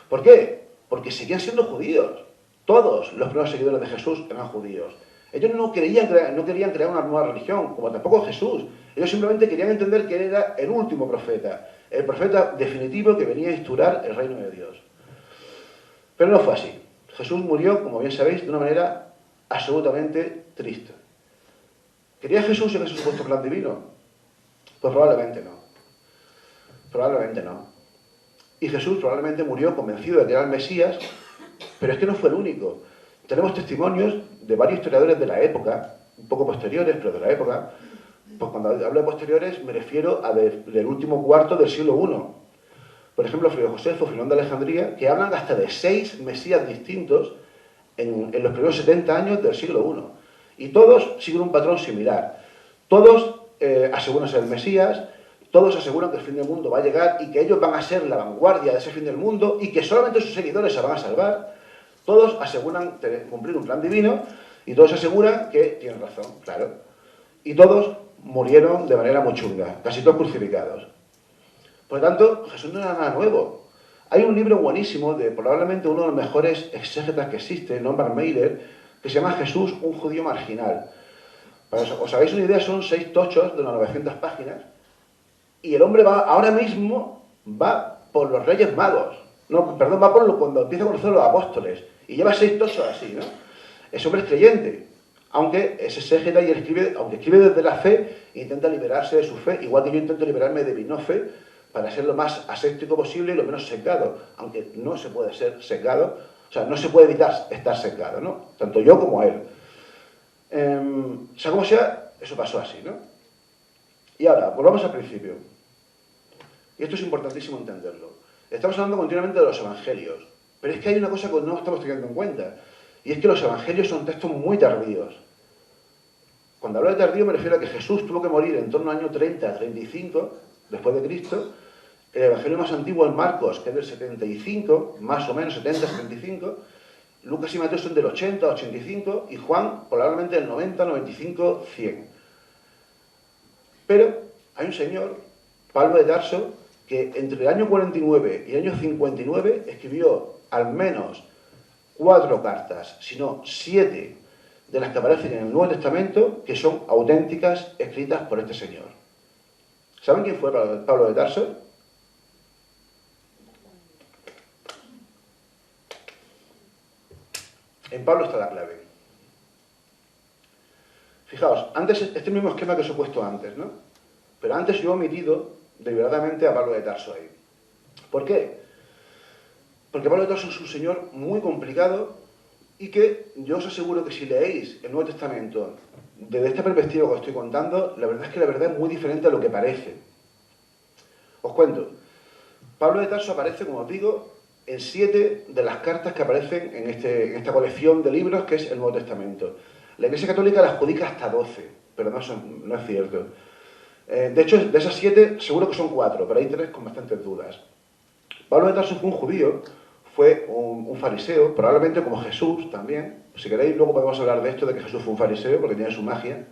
Speaker 1: ¿Por qué? Porque seguían siendo judíos. Todos los primeros seguidores de Jesús eran judíos. Ellos no querían crear una nueva religión, como tampoco Jesús. Ellos simplemente querían entender que él era el último profeta, el profeta definitivo que venía a instaurar el reino de Dios. Pero no fue así. Jesús murió, como bien sabéis, de una manera absolutamente triste. ¿Quería Jesús en ese supuesto plan divino? Pues probablemente no. Probablemente no. Y Jesús probablemente murió convencido de que era el Mesías, pero es que no fue el único. Tenemos testimonios de varios historiadores de la época, un poco posteriores, pero de la época. Pues cuando hablo de posteriores me refiero a del último cuarto del siglo I. Por ejemplo, Fray Josefo, Filón de Alejandría, que hablan hasta de 6 Mesías distintos en los primeros 70 años del siglo I. Y todos siguen un patrón similar. Todos aseguran ser el Mesías, todos aseguran que el fin del mundo va a llegar y que ellos van a ser la vanguardia de ese fin del mundo y que solamente sus seguidores se van a salvar. Todos aseguran cumplir un plan divino y todos aseguran que tienen razón, claro. Y todos murieron de manera muy chunga, casi todos crucificados. Por lo tanto, Jesús no era nada nuevo. Hay un libro buenísimo de probablemente uno de los mejores exégetas que existe, Norman Mailer, que se llama Jesús, un judío marginal. Para que os hagáis una idea, son 6 tochos de unas 900 páginas y el hombre ahora mismo va por los Reyes Magos. No, perdón, va por cuando empieza a conocer a los apóstoles y lleva 6 tochos así, ¿no? Ese hombre es creyente, aunque es exégeta y escribe, aunque escribe desde la fe, intenta liberarse de su fe, igual que yo intento liberarme de mi no fe, para ser lo más aséptico posible y lo menos secado, aunque no se puede ser secado, o sea, no se puede evitar estar secado, ¿no? Tanto yo como él. Sea como sea, eso pasó así, ¿no? Y ahora, volvamos al principio. Y esto es importantísimo entenderlo. Estamos hablando continuamente de los evangelios, pero es que hay una cosa que no estamos teniendo en cuenta, y es que los evangelios son textos muy tardíos. Cuando hablo de tardío me refiero a que Jesús tuvo que morir en torno al año 30-35 después de Cristo. El evangelio más antiguo es Marcos, que es del 75, más o menos 70-75. Lucas y Mateo son del 80-85 y Juan probablemente del 90-95-100. Pero hay un señor, Pablo de Tarso, que entre el año 49 y el año 59 escribió al menos 4 cartas, si no 7 de las que aparecen en el Nuevo Testamento, que son auténticas, escritas por este señor. ¿Saben quién fue Pablo de Tarso? En Pablo está la clave. Fijaos, antes, este mismo esquema que os he puesto antes, ¿no? Pero antes yo he omitido deliberadamente a Pablo de Tarso ahí. ¿Por qué? Porque Pablo de Tarso es un señor muy complicado y que yo os aseguro que si leéis el Nuevo Testamento desde esta perspectiva que os estoy contando, la verdad es que la verdad es muy diferente a lo que parece. Os cuento. Pablo de Tarso aparece, como os digo, en 7 de las cartas que aparecen en esta colección de libros que es el Nuevo Testamento. La Iglesia Católica las adjudica hasta 12, pero no es cierto. De hecho, de esas 7 seguro que son 4, pero hay 3 con bastantes dudas. Pablo de Tarso fue un judío, fue un fariseo, probablemente como Jesús también. Si queréis, luego podemos hablar de esto, de que Jesús fue un fariseo, porque tiene su magia.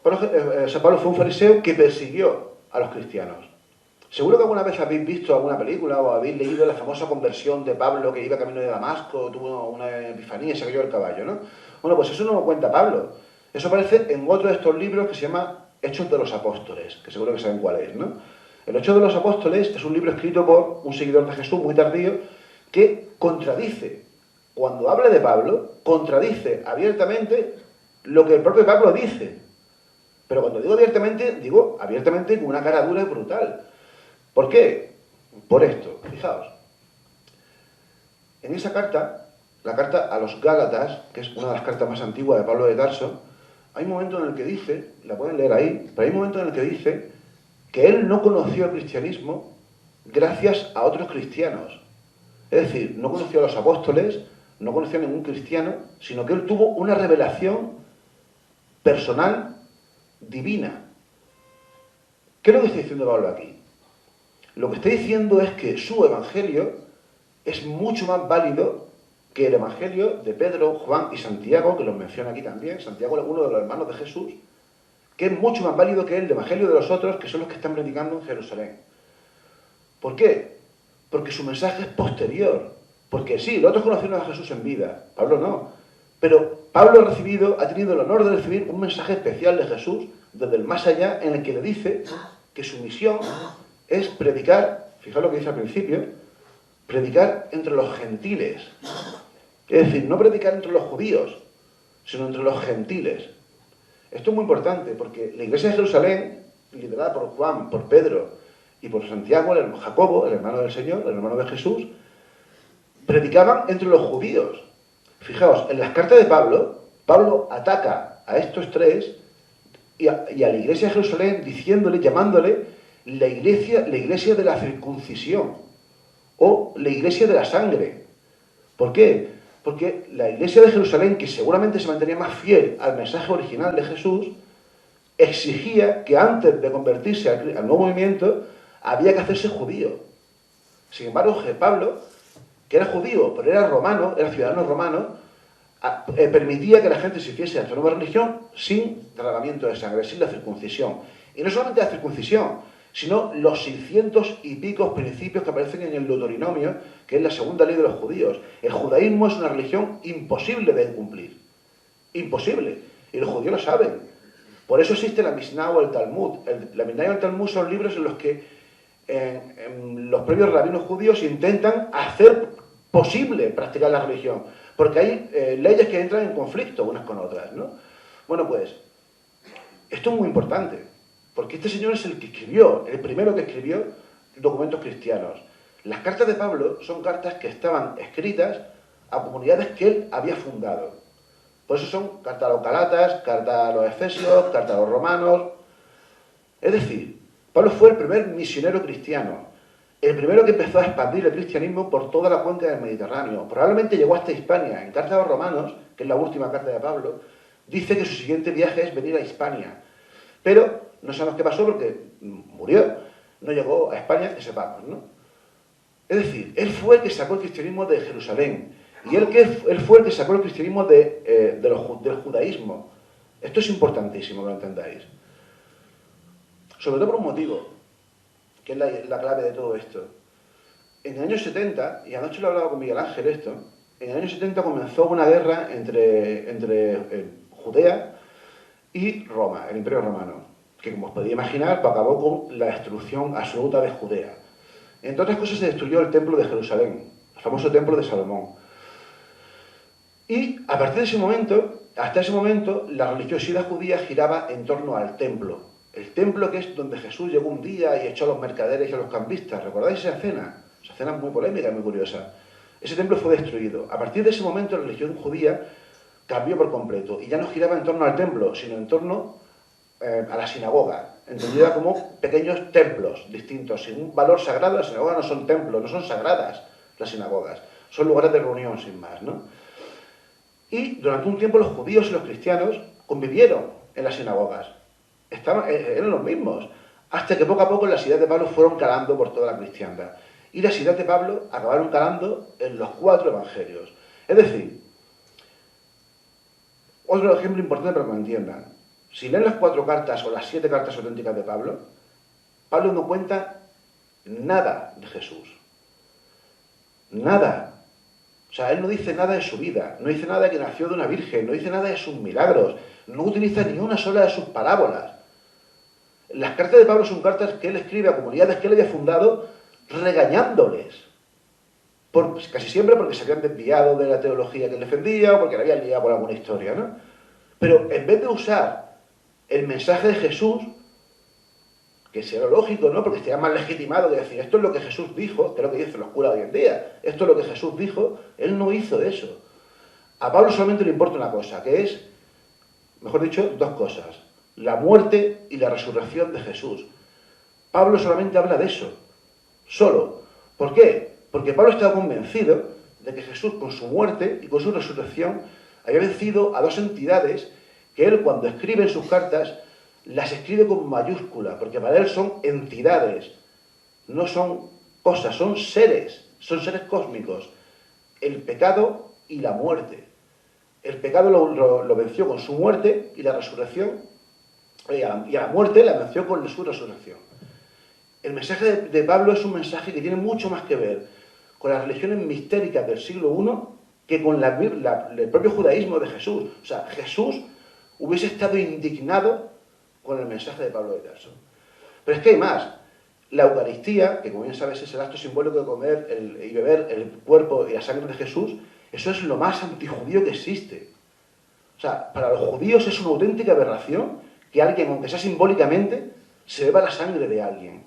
Speaker 1: Pablo fue un fariseo que persiguió a los cristianos. Seguro que alguna vez habéis visto alguna película o habéis leído la famosa conversión de Pablo que iba camino de Damasco, tuvo una epifanía y se cayó del caballo, ¿no? Bueno, pues eso no lo cuenta Pablo. Eso aparece en otro de estos libros que se llama Hechos de los Apóstoles, que seguro que saben cuál es, ¿no? El Hechos de los Apóstoles es un libro escrito por un seguidor de Jesús muy tardío que contradice, cuando habla de Pablo, contradice abiertamente lo que el propio Pablo dice. Pero cuando digo abiertamente con una cara dura y brutal. ¿Por qué? Por esto, fijaos. En esa carta, la carta a los Gálatas, que es una de las cartas más antiguas de Pablo de Tarso, hay un momento en el que dice, la pueden leer ahí, pero hay un momento en el que dice que él no conoció el cristianismo gracias a otros cristianos. Es decir, no conoció a los apóstoles, no conoció a ningún cristiano, sino que él tuvo una revelación personal, divina. ¿Qué es lo que está diciendo Pablo aquí? Lo que está diciendo es que su evangelio es mucho más válido que el evangelio de Pedro, Juan y Santiago, que los menciona aquí también. Santiago es uno de los hermanos de Jesús, que es mucho más válido que el evangelio de los otros, que son los que están predicando en Jerusalén. ¿Por qué? Porque su mensaje es posterior. Porque sí, los otros conocieron a Jesús en vida, Pablo no. Pero Pablo ha tenido el honor de recibir un mensaje especial de Jesús desde el más allá, en el que le dice que su misión es predicar, fijaos lo que dice al principio, predicar entre los gentiles. Es decir, no predicar entre los judíos, sino entre los gentiles. Esto es muy importante porque la iglesia de Jerusalén, liderada por Juan, por Pedro y por Santiago, el Jacobo, el hermano del Señor, el hermano de Jesús, predicaban entre los judíos. Fijaos, en las cartas de Pablo ataca a estos tres y a la iglesia de Jerusalén diciéndole, llamándole la iglesia de la circuncisión o la iglesia de la sangre. ¿Por qué? Porque la iglesia de Jerusalén, que seguramente se mantenía más fiel al mensaje original de Jesús, exigía que antes de convertirse al nuevo movimiento había que hacerse judío. Sin embargo, Pablo, que era judío, pero era romano, era ciudadano romano, permitía que la gente se hiciese a esta nueva religión sin tratamiento de sangre, sin la circuncisión. Y no solamente la circuncisión, sino los 600 y pico principios que aparecen en el Deuteronomio, que es la segunda ley de los judíos. El judaísmo es una religión imposible de cumplir. Imposible. Y los judíos lo saben. Por eso existe la Misná o el Talmud. La Misná y el Talmud son libros en los que los propios rabinos judíos intentan hacer posible practicar la religión. Porque hay leyes que entran en conflicto unas con otras, ¿no? Bueno, pues, esto es muy importante. Porque este señor es el primero que escribió documentos cristianos. Las cartas de Pablo son cartas que estaban escritas a comunidades que él había fundado. Por eso son cartas a los Galatas, cartas a los Efesios, cartas a los Romanos. Es decir, Pablo fue el primer misionero cristiano, el primero que empezó a expandir el cristianismo por toda la cuenca del Mediterráneo. Probablemente llegó hasta Hispania. En Carta a los Romanos, que es la última carta de Pablo, dice que su siguiente viaje es venir a Hispania. Pero no sabemos qué pasó porque murió. No llegó a España, que sepamos, ¿no? Es decir, él fue el que sacó el cristianismo de Jerusalén. Y él fue el que sacó el cristianismo del judaísmo. Esto es importantísimo que lo entendáis. Sobre todo por un motivo. que es la clave de todo esto. En el año 70, y anoche lo he hablado con Miguel Ángel esto, en el año 70 comenzó una guerra entre Judea y Roma, el Imperio Romano, que como os podéis imaginar, pues acabó con la destrucción absoluta de Judea. Entre otras cosas se destruyó el templo de Jerusalén, el famoso templo de Salomón. Y a partir de ese momento, hasta ese momento, la religiosidad judía giraba en torno al templo. El templo que es donde Jesús llegó un día y echó a los mercaderes y a los cambistas. ¿Recordáis esa escena? Esa escena muy polémica y muy curiosa. Ese templo fue destruido. A partir de ese momento, la religión judía cambió por completo. Y ya no giraba en torno al templo, sino en torno a la sinagoga, entendida como pequeños templos distintos, sin un valor sagrado. Las sinagogas no son templos, no son sagradas las sinagogas, son lugares de reunión sin más, ¿no? Y durante un tiempo los judíos y los cristianos convivieron en las sinagogas, eran los mismos, hasta que poco a poco las ideas de Pablo fueron calando por toda la cristiandad. Y las ideas de Pablo acabaron calando en los 4 evangelios. Es decir, otro ejemplo importante para que me entiendan. Si leen las 4 cartas o las 7 cartas auténticas de Pablo, Pablo no cuenta nada de Jesús. Nada. O sea, él no dice nada de su vida, no dice nada de que nació de una virgen, no dice nada de sus milagros, no utiliza ni una sola de sus parábolas. Las cartas de Pablo son cartas que él escribe a comunidades que él había fundado regañándoles. Casi siempre porque se habían desviado de la teología que él defendía o porque le habían liado por alguna historia, ¿no? Pero en vez de usar el mensaje de Jesús, que sea lógico, ¿no? Porque estaría más legitimado que decir, esto es lo que Jesús dijo, que es lo que dicen los curas hoy en día, esto es lo que Jesús dijo, él no hizo eso. A Pablo solamente le importa una cosa, que es, mejor dicho, 2 cosas, la muerte y la resurrección de Jesús. Pablo solamente habla de eso, solo. ¿Por qué? Porque Pablo estaba convencido de que Jesús con su muerte y con su resurrección había vencido a 2 entidades que él cuando escribe en sus cartas las escribe con mayúscula, porque para él son entidades, no son cosas, son seres cósmicos. El pecado y la muerte. El pecado lo venció con su muerte y la resurrección, y a la muerte la venció con su resurrección. El mensaje de Pablo es un mensaje que tiene mucho más que ver con las religiones mistéricas del siglo I que con el propio judaísmo de Jesús. O sea, Jesús hubiese estado indignado con el mensaje de Pablo de Tarso. Pero es que hay más. La Eucaristía, que como bien sabes es el acto simbólico de comer y beber el cuerpo y la sangre de Jesús, eso es lo más antijudío que existe. O sea, para los judíos es una auténtica aberración que alguien, aunque sea simbólicamente, se beba la sangre de alguien.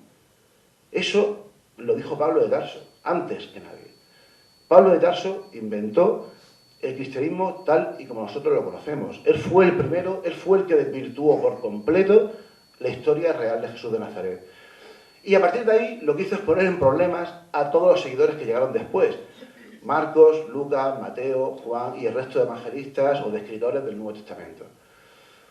Speaker 1: Eso lo dijo Pablo de Tarso, antes que nadie. Pablo de Tarso inventó el cristianismo tal y como nosotros lo conocemos. Él fue el primero, él fue el que desvirtuó por completo la historia real de Jesús de Nazaret. Y a partir de ahí lo que hizo es poner en problemas a todos los seguidores que llegaron después. Marcos, Lucas, Mateo, Juan y el resto de evangelistas o de escritores del Nuevo Testamento.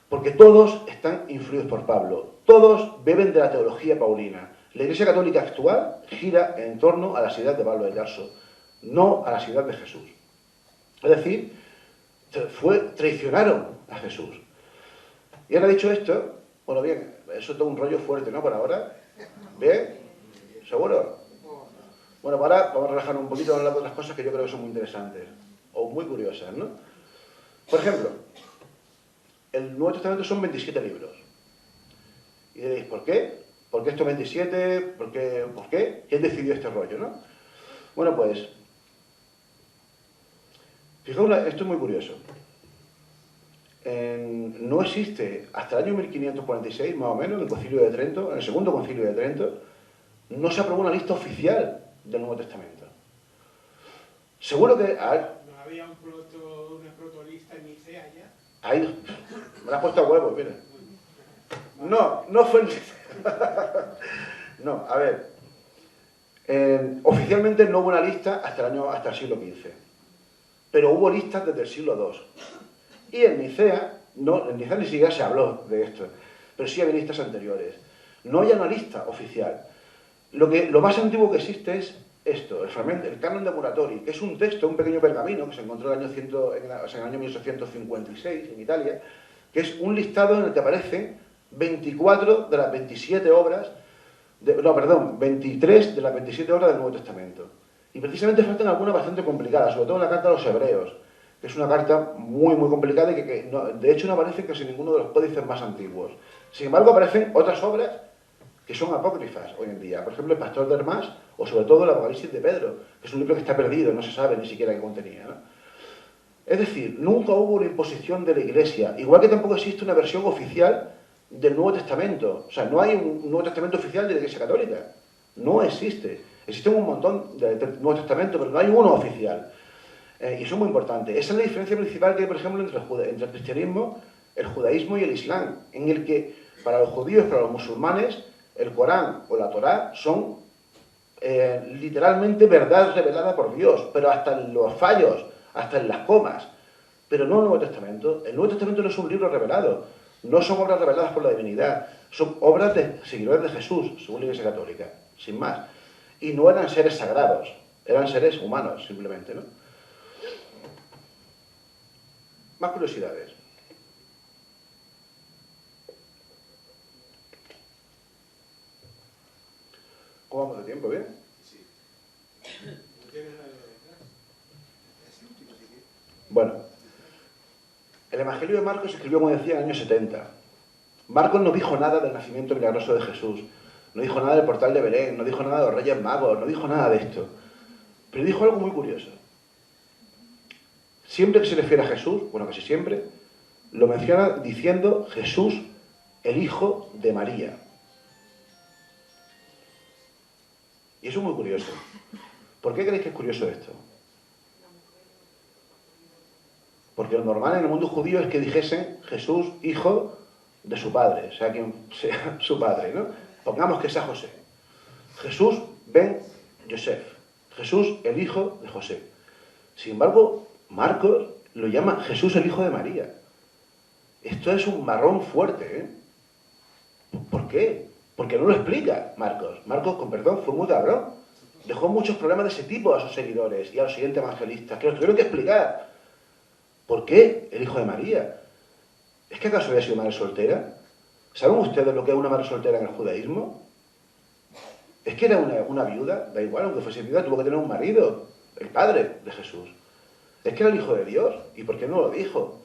Speaker 1: Porque todos están influidos por Pablo. Todos beben de la teología paulina. La Iglesia Católica actual gira en torno a la ciudad de Pablo de Tarso, no a la ciudad de Jesús. Es decir, traicionaron a Jesús. Y ahora dicho esto, bueno, bien, eso es todo un rollo fuerte, ¿no? Por ahora. ¿Bien? ¿Seguro? Bueno, ahora vamos a relajarnos un poquito y hablar de otras cosas que yo creo que son muy interesantes o muy curiosas, ¿no? Por ejemplo, el Nuevo Testamento son 27 libros. Y diréis, ¿por qué? ¿Por qué estos 27? ¿Por qué? ¿Quién decidió este rollo, no? Bueno, pues, fijaos, esto es muy curioso. No existe, hasta el año 1546, más o menos, en el Concilio de Trento, en el segundo Concilio de Trento, no se aprobó una lista oficial del Nuevo Testamento. Seguro que...
Speaker 2: ¿No había una protolista en Nicea ya?
Speaker 1: Ahí, me la has puesto a huevo, mira. No fue en No, a ver. Oficialmente no hubo una lista hasta el siglo XV. Pero hubo listas desde el siglo II. Y en Nicea ni siquiera se habló de esto. Pero sí había listas anteriores. No había una lista oficial. Lo más antiguo que existe es esto, el Canon de Muratori, que es un texto, un pequeño pergamino que se encontró en el año 1856 en Italia, que es un listado en el que aparecen 24 de las 27 obras no, perdón, 23 de las 27 obras del Nuevo Testamento. Y precisamente faltan algunas bastante complicadas, sobre todo la carta a los hebreos, que es una carta muy, muy complicada y que no, de hecho no aparece casi ninguno de los códices más antiguos. Sin embargo, aparecen otras obras que son apócrifas hoy en día. Por ejemplo, el Pastor de Hermás, o sobre todo el Apocalipsis de Pedro, que es un libro que está perdido, no se sabe ni siquiera qué contenía, ¿no? Es decir, nunca hubo una imposición de la Iglesia, igual que tampoco existe una versión oficial del Nuevo Testamento. O sea, no hay un Nuevo Testamento oficial de la Iglesia Católica. No existe. Existen un montón de Nuevos Testamentos, pero no hay uno oficial. Y eso es muy importante. Esa es la diferencia principal que hay, por ejemplo, entre el cristianismo, el judaísmo y el islam, en el que para los judíos, para los musulmanes, el Corán o la Torá son literalmente verdad revelada por Dios, pero hasta en los fallos, hasta en las comas. Pero no el Nuevo Testamento. El Nuevo Testamento no es un libro revelado, no son obras reveladas por la divinidad, son obras de seguidores de Jesús, según la Iglesia Católica, sin más. Y no eran seres sagrados, eran seres humanos, simplemente, ¿no? Más curiosidades. ¿Cómo vamos de tiempo? ¿Bien?
Speaker 2: Sí. ¿No tienes la idea detrás?
Speaker 1: Bueno, el Evangelio de Marcos se escribió, como decía, en el año 70. Marcos no dijo nada del nacimiento milagroso de Jesús, no dijo nada del portal de Belén, no dijo nada de los Reyes Magos, no dijo nada de esto. Pero dijo algo muy curioso. Siempre que se refiere a Jesús, bueno, casi siempre, lo menciona diciendo Jesús, el Hijo de María. Y eso es muy curioso. ¿Por qué creéis que es curioso esto? Porque lo normal en el mundo judío es que dijesen Jesús, hijo de su padre, sea quien sea su padre, ¿no? Pongamos que sea José. Jesús ben Yosef. Jesús, el hijo de José. Sin embargo, Marcos lo llama Jesús, el hijo de María. Esto es un marrón fuerte, ¿eh? ¿Por qué? Porque no lo explica Marcos. Marcos, con perdón, fue muy cabrón. Dejó muchos problemas de ese tipo a sus seguidores y a los siguientes evangelistas, que los tuvieron que explicar. ¿Por qué el hijo de María? ¿Es que acaso había sido madre soltera? ¿Saben ustedes lo que es una madre soltera en el judaísmo? Es que era una viuda, da igual, aunque fuese viuda, tuvo que tener un marido, el padre de Jesús. Es que era el hijo de Dios. ¿Y por qué no lo dijo?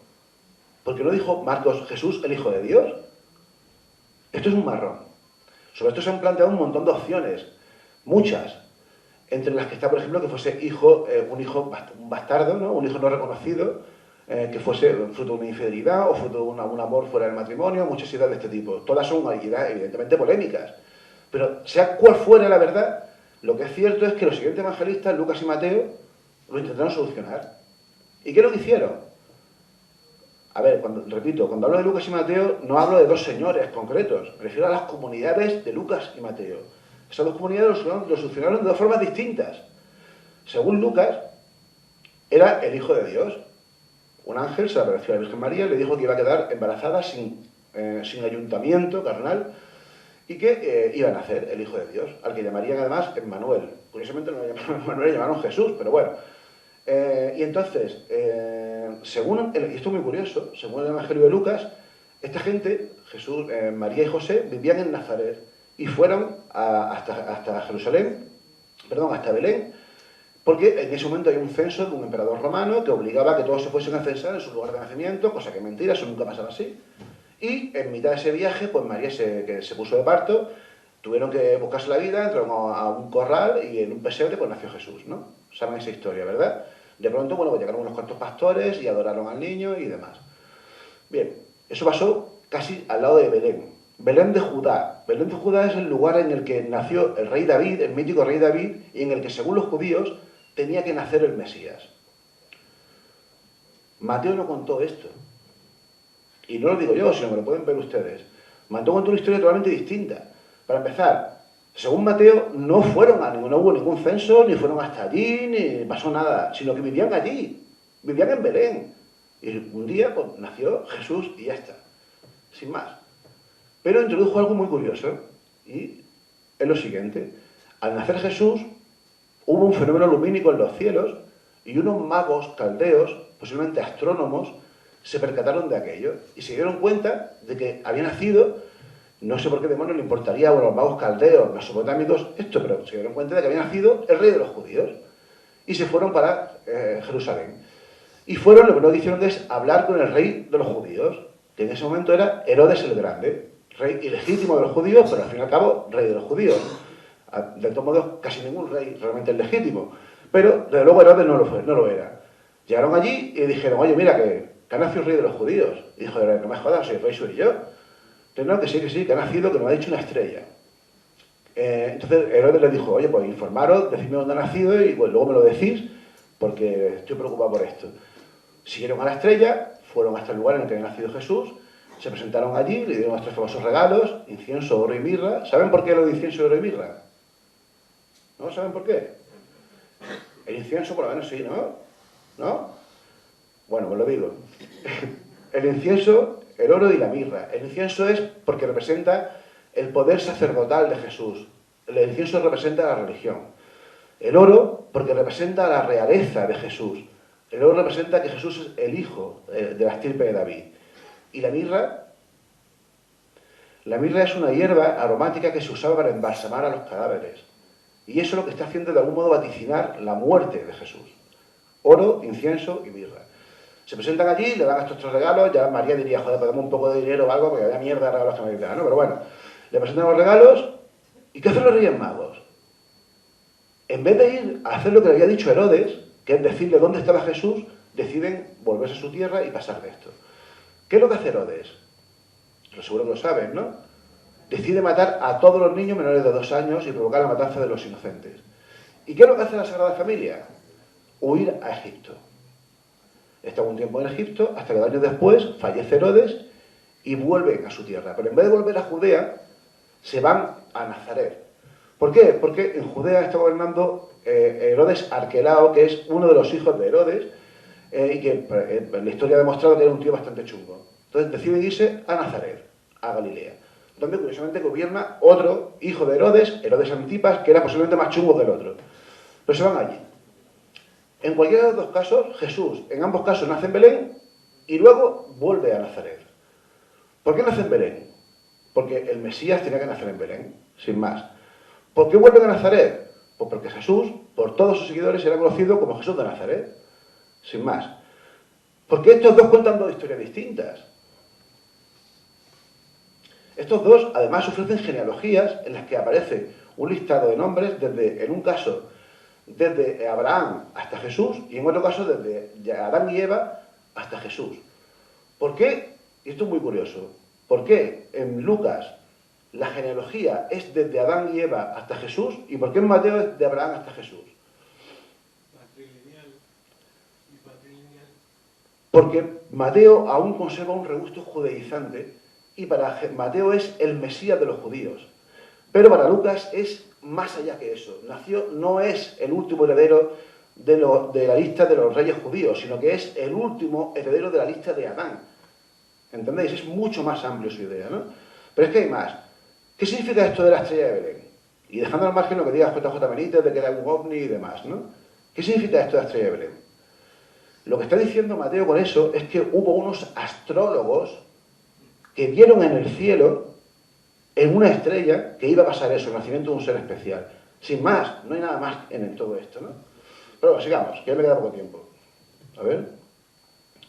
Speaker 1: ¿Por qué no dijo Marcos, Jesús, el hijo de Dios? Esto es un marrón. Sobre esto se han planteado un montón de opciones, muchas, entre las que está, por ejemplo, que fuese un bastardo, ¿no? Un hijo no reconocido, que fuese fruto de una infidelidad o fruto de un amor fuera del matrimonio, muchas ideas de este tipo. Todas son ideas evidentemente polémicas. Pero sea cual fuera la verdad, lo que es cierto es que los siguientes evangelistas, Lucas y Mateo, lo intentaron solucionar. ¿Y qué es lo que hicieron? A ver, cuando hablo de Lucas y Mateo, no hablo de dos señores concretos, me refiero a las comunidades de Lucas y Mateo. Esas dos comunidades lo solucionaron de dos formas distintas. Según Lucas, era el Hijo de Dios. Un ángel se apareció a la Virgen María y le dijo que iba a quedar embarazada sin ayuntamiento carnal y que iba a nacer el Hijo de Dios, al que llamarían además Emmanuel. Curiosamente no lo llamaron Emmanuel, le llamaron Jesús, pero bueno. Y entonces, y esto es muy curioso, según el Evangelio de Lucas, esta gente, Jesús, María y José, vivían en Nazaret y fueron hasta Jerusalén, hasta Belén, porque en ese momento hay un censo de un emperador romano que obligaba a que todos se fuesen a censar en su lugar de nacimiento, cosa que es mentira, eso nunca pasaba así. Y en mitad de ese viaje, pues María que se puso de parto, tuvieron que buscarse la vida, entraron a un corral y en un pesebre pues nació Jesús, ¿no? Saben esa historia, ¿verdad? De pronto, bueno, pues llegaron unos cuantos pastores y adoraron al niño y demás. Bien, eso pasó casi al lado de Belén. Belén de Judá. Belén de Judá es el lugar en el que nació el rey David, el mítico rey David, y en el que, según los judíos, tenía que nacer el Mesías. Mateo no contó esto. Y no lo digo yo, sino que lo pueden ver ustedes. Mateo contó una historia totalmente distinta. Para empezar, según Mateo, no hubo ningún censo, ni fueron hasta allí, ni pasó nada, sino que vivían allí, vivían en Belén. Y un día, pues, nació Jesús y ya está, sin más. Pero introdujo algo muy curioso, y es lo siguiente. Al nacer Jesús, hubo un fenómeno lumínico en los cielos, y unos magos caldeos, posiblemente astrónomos, se percataron de aquello, y se dieron cuenta de que había nacido No sé por qué demonios le importaría a los magos caldeos, mesopotámicos, esto, pero se dieron cuenta de que había nacido el rey de los judíos. Y se fueron para Jerusalén. Y fueron, lo primero que hicieron es hablar con el rey de los judíos, que en ese momento era Herodes el Grande, rey ilegítimo de los judíos, pero al fin y al cabo, rey de los judíos. De todos modos, casi ningún rey realmente es legítimo. Pero, desde luego, Herodes no lo era. Llegaron allí y dijeron, oye, mira, que ha nacido el rey de los judíos. Y dijo, no me jodas, soy el rey, soy yo. Entonces, no, que sí, que ha nacido, que nos ha dicho una estrella. Entonces Herodes les dijo, oye, pues informaros, decidme dónde ha nacido y pues luego me lo decís, porque estoy preocupado por esto. Siguieron a la estrella, fueron hasta el lugar en el que había nacido Jesús, se presentaron allí, le dieron los 3 famosos regalos, incienso, oro y mirra. ¿Saben por qué lo de incienso, oro y mirra? ¿No saben por qué? El incienso por lo menos sí, ¿no? ¿No? Bueno, pues lo digo. El incienso, el oro y la mirra. El incienso es porque representa el poder sacerdotal de Jesús. El incienso representa la religión. El oro porque representa la realeza de Jesús. El oro representa que Jesús es el hijo de la estirpe de David. Y la mirra es una hierba aromática que se usaba para embalsamar a los cadáveres. Y eso es lo que está haciendo de algún modo vaticinar la muerte de Jesús. Oro, incienso y mirra. Se presentan allí, le dan estos 3 regalos, ya María diría, joder, pues dame un poco de dinero o algo, porque había mierda de regalos que me dan, ¿no? Pero bueno, le presentan los regalos, ¿y qué hacen los Reyes Magos? En vez de ir a hacer lo que le había dicho Herodes, que es decirle dónde estaba Jesús, deciden volverse a su tierra y pasar de esto. ¿Qué es lo que hace Herodes? Lo seguro que lo saben, ¿no? Decide matar a todos los niños menores de 2 años y provocar la matanza de los inocentes. ¿Y qué es lo que hace la Sagrada Familia? Huir a Egipto. Está un tiempo en Egipto, hasta que 2 años después fallece Herodes y vuelven a su tierra. Pero en vez de volver a Judea, se van a Nazaret. ¿Por qué? Porque en Judea está gobernando Herodes Arquelao, que es uno de los hijos de Herodes, y que en la historia ha demostrado que era un tío bastante chungo. Entonces deciden irse a Nazaret, a Galilea, donde curiosamente gobierna otro hijo de Herodes, Herodes Antipas, que era posiblemente más chungo que el otro. Pero se van allí. En cualquiera de los 2 casos, Jesús, en ambos casos, nace en Belén y luego vuelve a Nazaret. ¿Por qué nace en Belén? Porque el Mesías tenía que nacer en Belén, sin más. ¿Por qué vuelve a Nazaret? Pues porque Jesús, por todos sus seguidores, era conocido como Jesús de Nazaret, sin más. Porque estos 2 cuentan 2 historias distintas. Estos 2, además, ofrecen genealogías en las que aparece un listado de nombres, desde, en un caso, desde Abraham hasta Jesús, y en otro caso, desde Adán y Eva hasta Jesús. ¿Por qué? Y esto es muy curioso. ¿Por qué en Lucas la genealogía es desde Adán y Eva hasta Jesús? ¿Y por qué en Mateo es de Abraham hasta Jesús?
Speaker 2: Patrilineal.
Speaker 1: Porque Mateo aún conserva un regusto judaizante y para Mateo es el Mesías de los judíos. Pero para Lucas es más allá que eso. No es el último heredero de la lista de los reyes judíos, sino que es el último heredero de la lista de Adán. ¿Entendéis? Es mucho más amplio su idea, ¿no? Pero es que hay más. ¿Qué significa esto de la estrella de Belén? Y dejando al margen lo que diga JJ Benítez, de que era un ovni y demás, ¿no? ¿Qué significa esto de la estrella de Belén? Lo que está diciendo Mateo con eso es que hubo unos astrólogos que vieron en el cielo, en una estrella, que iba a pasar eso, el nacimiento de un ser especial. Sin más, no hay nada más en todo esto, ¿no? Pero bueno, sigamos, que ya me queda poco tiempo. A ver.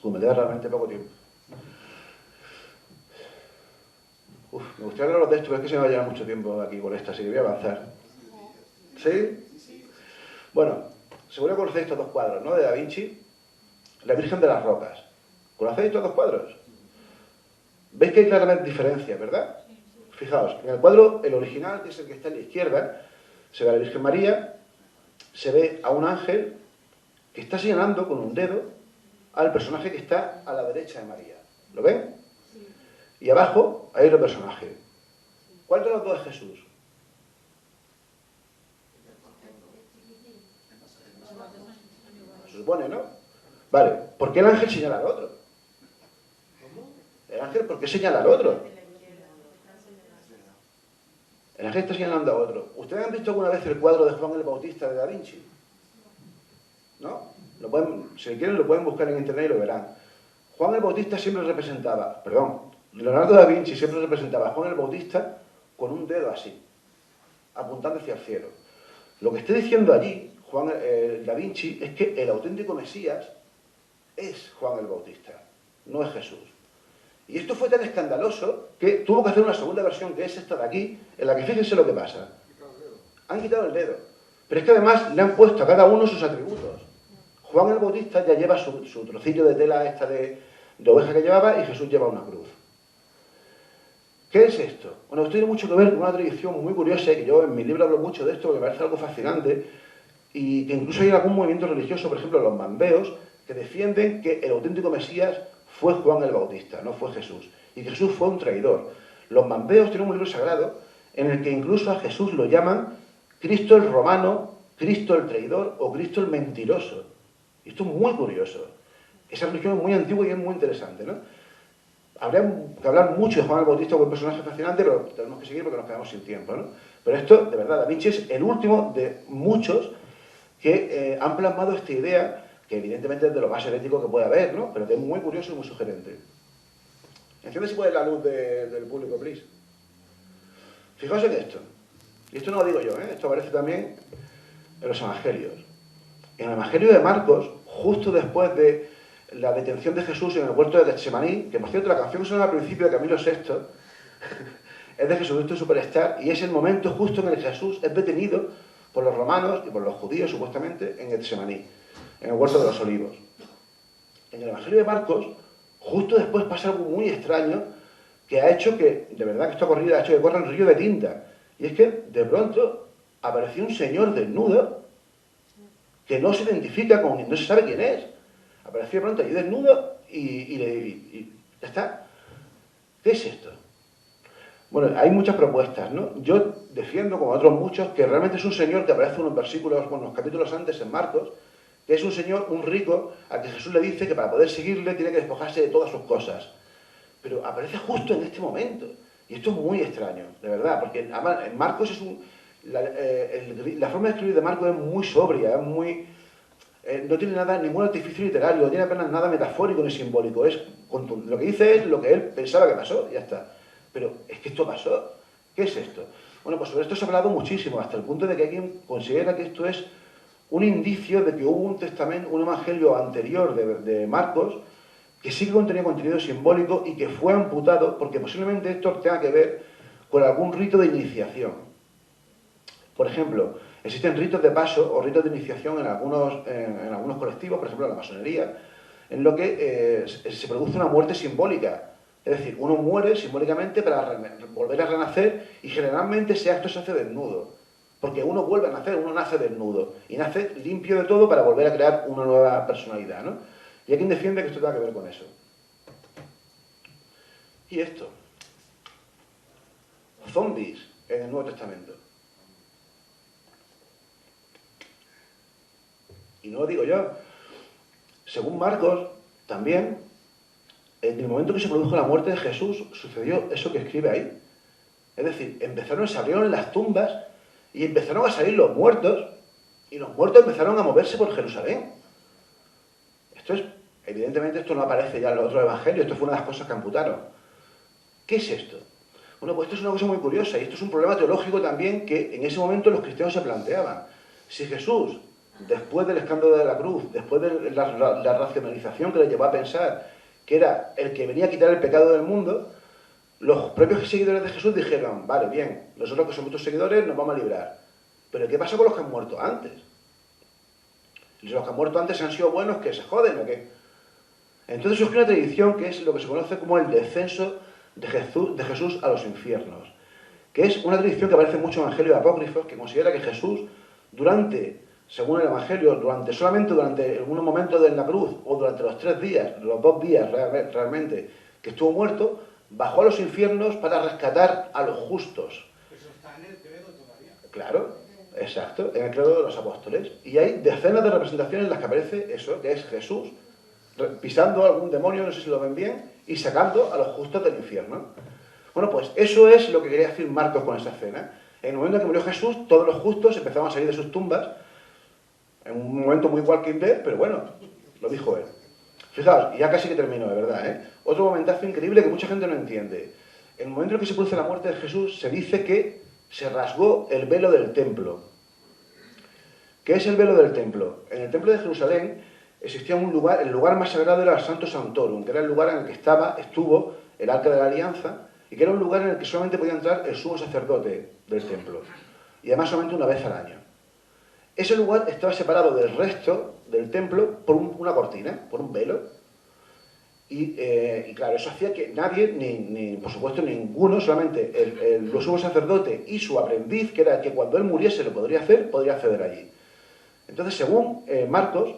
Speaker 1: Me queda realmente poco tiempo. Me gustaría hablaros de esto, pero es que se me va a llevar mucho tiempo aquí con esta, así que voy a avanzar. ¿Sí? Bueno, seguro que conocéis estos 2 cuadros, ¿no? De Da Vinci, la Virgen de las Rocas. ¿Conocéis estos 2 cuadros? Veis que hay claramente diferencias, ¿verdad? Fijaos, en el cuadro, el original, que es el que está a la izquierda, se ve a la Virgen María, se ve a un ángel que está señalando con un dedo al personaje que está a la derecha de María. ¿Lo ven? Y abajo hay otro personaje. ¿Cuál de los 2 es Jesús? Se supone, ¿no? Vale, ¿por qué el ángel señala al otro? El ángel, ¿por qué señala al otro? El ángel está señalando a otro. ¿Ustedes han visto alguna vez el cuadro de Juan el Bautista de Da Vinci? ¿No? Si quieren lo pueden buscar en internet y lo verán. Juan el Bautista siempre representaba, Leonardo da Vinci siempre representaba a Juan el Bautista con un dedo así, apuntando hacia el cielo. Lo que está diciendo allí da Vinci es que el auténtico Mesías es Juan el Bautista, no es Jesús. Y esto fue tan escandaloso que tuvo que hacer una segunda versión, que es esta de aquí, en la que fíjense lo que pasa. Han quitado el dedo. Pero es que además le han puesto a cada uno sus atributos. Juan el Bautista ya lleva su trocillo de tela esta de oveja que llevaba, y Jesús lleva una cruz. ¿Qué es esto? Bueno, esto tiene mucho que ver con una tradición muy curiosa, que yo en mi libro hablo mucho de esto, porque me parece algo fascinante, y que incluso hay algún movimiento religioso, por ejemplo los mambeos, que defienden que el auténtico Mesías fue Juan el Bautista, no fue Jesús, y que Jesús fue un traidor. Los mambeos tienen un libro sagrado en el que incluso a Jesús lo llaman Cristo el romano, Cristo el traidor o Cristo el mentiroso. Y esto es muy curioso. Esa religión es muy antigua y es muy interesante, ¿no? Habría que hablar mucho de Juan el Bautista como un personaje fascinante, pero tenemos que seguir porque nos quedamos sin tiempo, ¿no? Pero esto, de verdad, Da Vinci es el último de muchos que han plasmado esta idea, que evidentemente es de lo más herético que puede haber, ¿no? Pero que es muy curioso y muy sugerente. Enciende si puede la luz del público, please. Fijaos en esto. Y esto no lo digo yo, ¿eh? Esto aparece también en los evangelios. En el evangelio de Marcos, justo después de la detención de Jesús en el huerto de Getsemaní, que por cierto la canción que suena al principio de Camilo VI es de Jesucristo Superstar, y es el momento justo en el que Jesús es detenido por los romanos y por los judíos supuestamente en Getsemaní, en el huerto de los olivos. En el evangelio de Marcos, justo después pasa algo muy extraño que ha hecho que, de verdad que esto ha hecho que corra un río de tinta, y es que de pronto apareció un señor desnudo que no se identifica con, no se sabe quién es. Apareció de pronto allí desnudo y ya está. ¿Qué es esto? Bueno, hay muchas propuestas, ¿no? Yo defiendo, como otros muchos, que realmente es un señor que aparece en unos versículos, bueno, unos capítulos antes en Marcos, que es un señor, un rico, al que Jesús le dice que para poder seguirle tiene que despojarse de todas sus cosas. Pero aparece justo en este momento. Y esto es muy extraño, de verdad, porque además en Marcos es la forma de escribir de Marcos es muy sobria, es muy... no tiene ningún artificio literario, no tiene apenas nada metafórico ni simbólico. Lo que dice es lo que él pensaba que pasó, y ya está. Pero es que esto pasó. ¿Qué es esto? Bueno, pues sobre esto se ha hablado muchísimo, hasta el punto de que alguien considera que esto es un indicio de que hubo un testamento, un evangelio anterior de Marcos, que sí que contenía contenido simbólico y que fue amputado, porque posiblemente esto tenga que ver con algún rito de iniciación. Por ejemplo, existen ritos de paso o ritos de iniciación en algunos colectivos, por ejemplo en la masonería, en lo que se produce una muerte simbólica. Es decir, uno muere simbólicamente para volver a renacer, y generalmente ese acto se hace desnudo. Porque uno vuelve a nacer, uno nace desnudo. Y nace limpio de todo para volver a crear una nueva personalidad, ¿no? Y hay quien defiende que esto tenga que ver con eso. Y esto. Zombies en el Nuevo Testamento. Y no lo digo yo. Según Marcos, también, en el momento que se produjo la muerte de Jesús, sucedió eso que escribe ahí. Es decir, se abrieron las tumbas y empezaron a salir los muertos, y los muertos empezaron a moverse por Jerusalén. Evidentemente esto no aparece ya en los otros evangelios, esto fue una de las cosas que amputaron. ¿Qué es esto? Bueno, pues esto es una cosa muy curiosa, y esto es un problema teológico también que en ese momento los cristianos se planteaban. Si Jesús, después del escándalo de la cruz, después de la racionalización que le llevó a pensar que era el que venía a quitar el pecado del mundo, los propios seguidores de Jesús dijeron, vale, bien, nosotros que somos tus seguidores nos vamos a librar. Pero ¿qué pasa con los que han muerto antes? Y si los que han muerto antes han sido buenos, ¿que se joden o qué? Entonces surgió una tradición que es lo que se conoce como el descenso de Jesús a los infiernos, que es una tradición que aparece en muchos evangelios apócrifos, que considera que Jesús, según el evangelio, solamente durante algunos momentos de la cruz, o durante los 3 días, los 2 días realmente, que estuvo muerto, bajó a los infiernos para rescatar a los justos.
Speaker 2: Eso está en el credo todavía.
Speaker 1: Claro, exacto, en el credo de los apóstoles. Y hay decenas de representaciones en las que aparece eso, que es Jesús pisando a algún demonio, no sé si lo ven bien, y sacando a los justos del infierno. Bueno, pues eso es lo que quería decir Marcos con esa escena. En el momento en que murió Jesús, todos los justos empezaban a salir de sus tumbas, en un momento muy Walking Dead, pero bueno, lo dijo él. Fijaos, ya casi que termino, de verdad, ¿eh? Otro momentazo increíble que mucha gente no entiende. En el momento en que se produce la muerte de Jesús, se dice que se rasgó el velo del templo. ¿Qué es el velo del templo? En el templo de Jerusalén existía un lugar, el lugar más sagrado era el Santo Sanctorum, que era el lugar en el que estuvo el Arca de la Alianza, y que era un lugar en el que solamente podía entrar el sumo sacerdote del templo, y además solamente una vez al año. Ese lugar estaba separado del resto del templo por una cortina, por un velo, y claro, eso hacía que nadie, ni por supuesto ninguno, solamente el sumo sacerdote y su aprendiz, que era que cuando él muriese lo podría acceder allí. Entonces, según Marcos,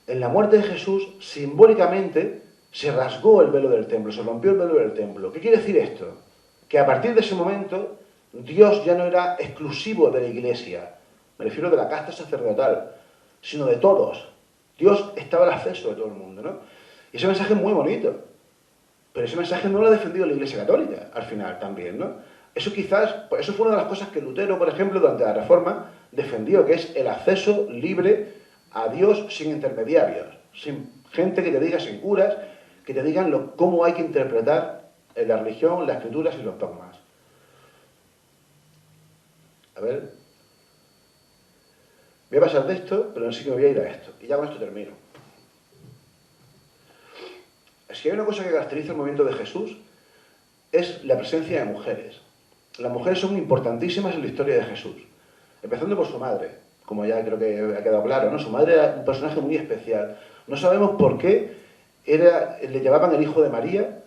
Speaker 1: en la muerte de Jesús, simbólicamente, se rasgó el velo del templo, se rompió el velo del templo. ¿Qué quiere decir esto? Que a partir de ese momento, Dios ya no era exclusivo de la Iglesia, me refiero de la casta sacerdotal, sino de todos. Dios estaba al acceso de todo el mundo, ¿no? Y ese mensaje es muy bonito, pero ese mensaje no lo ha defendido la Iglesia Católica, al final también, ¿no? Eso fue una de las cosas que Lutero, por ejemplo, durante la Reforma, defendió, que es el acceso libre a Dios sin intermediarios, sin gente que te diga, sin curas, que te digan cómo hay que interpretar la religión, las escrituras y los dogmas. A ver. Voy a pasar de esto, pero sí que me voy a ir a esto. Y ya con esto termino. Es que hay una cosa que caracteriza el movimiento de Jesús, es la presencia de mujeres. Las mujeres son importantísimas en la historia de Jesús. Empezando por su madre, como ya creo que ha quedado claro, ¿no? Su madre era un personaje muy especial. No sabemos por qué le llamaban el hijo de María,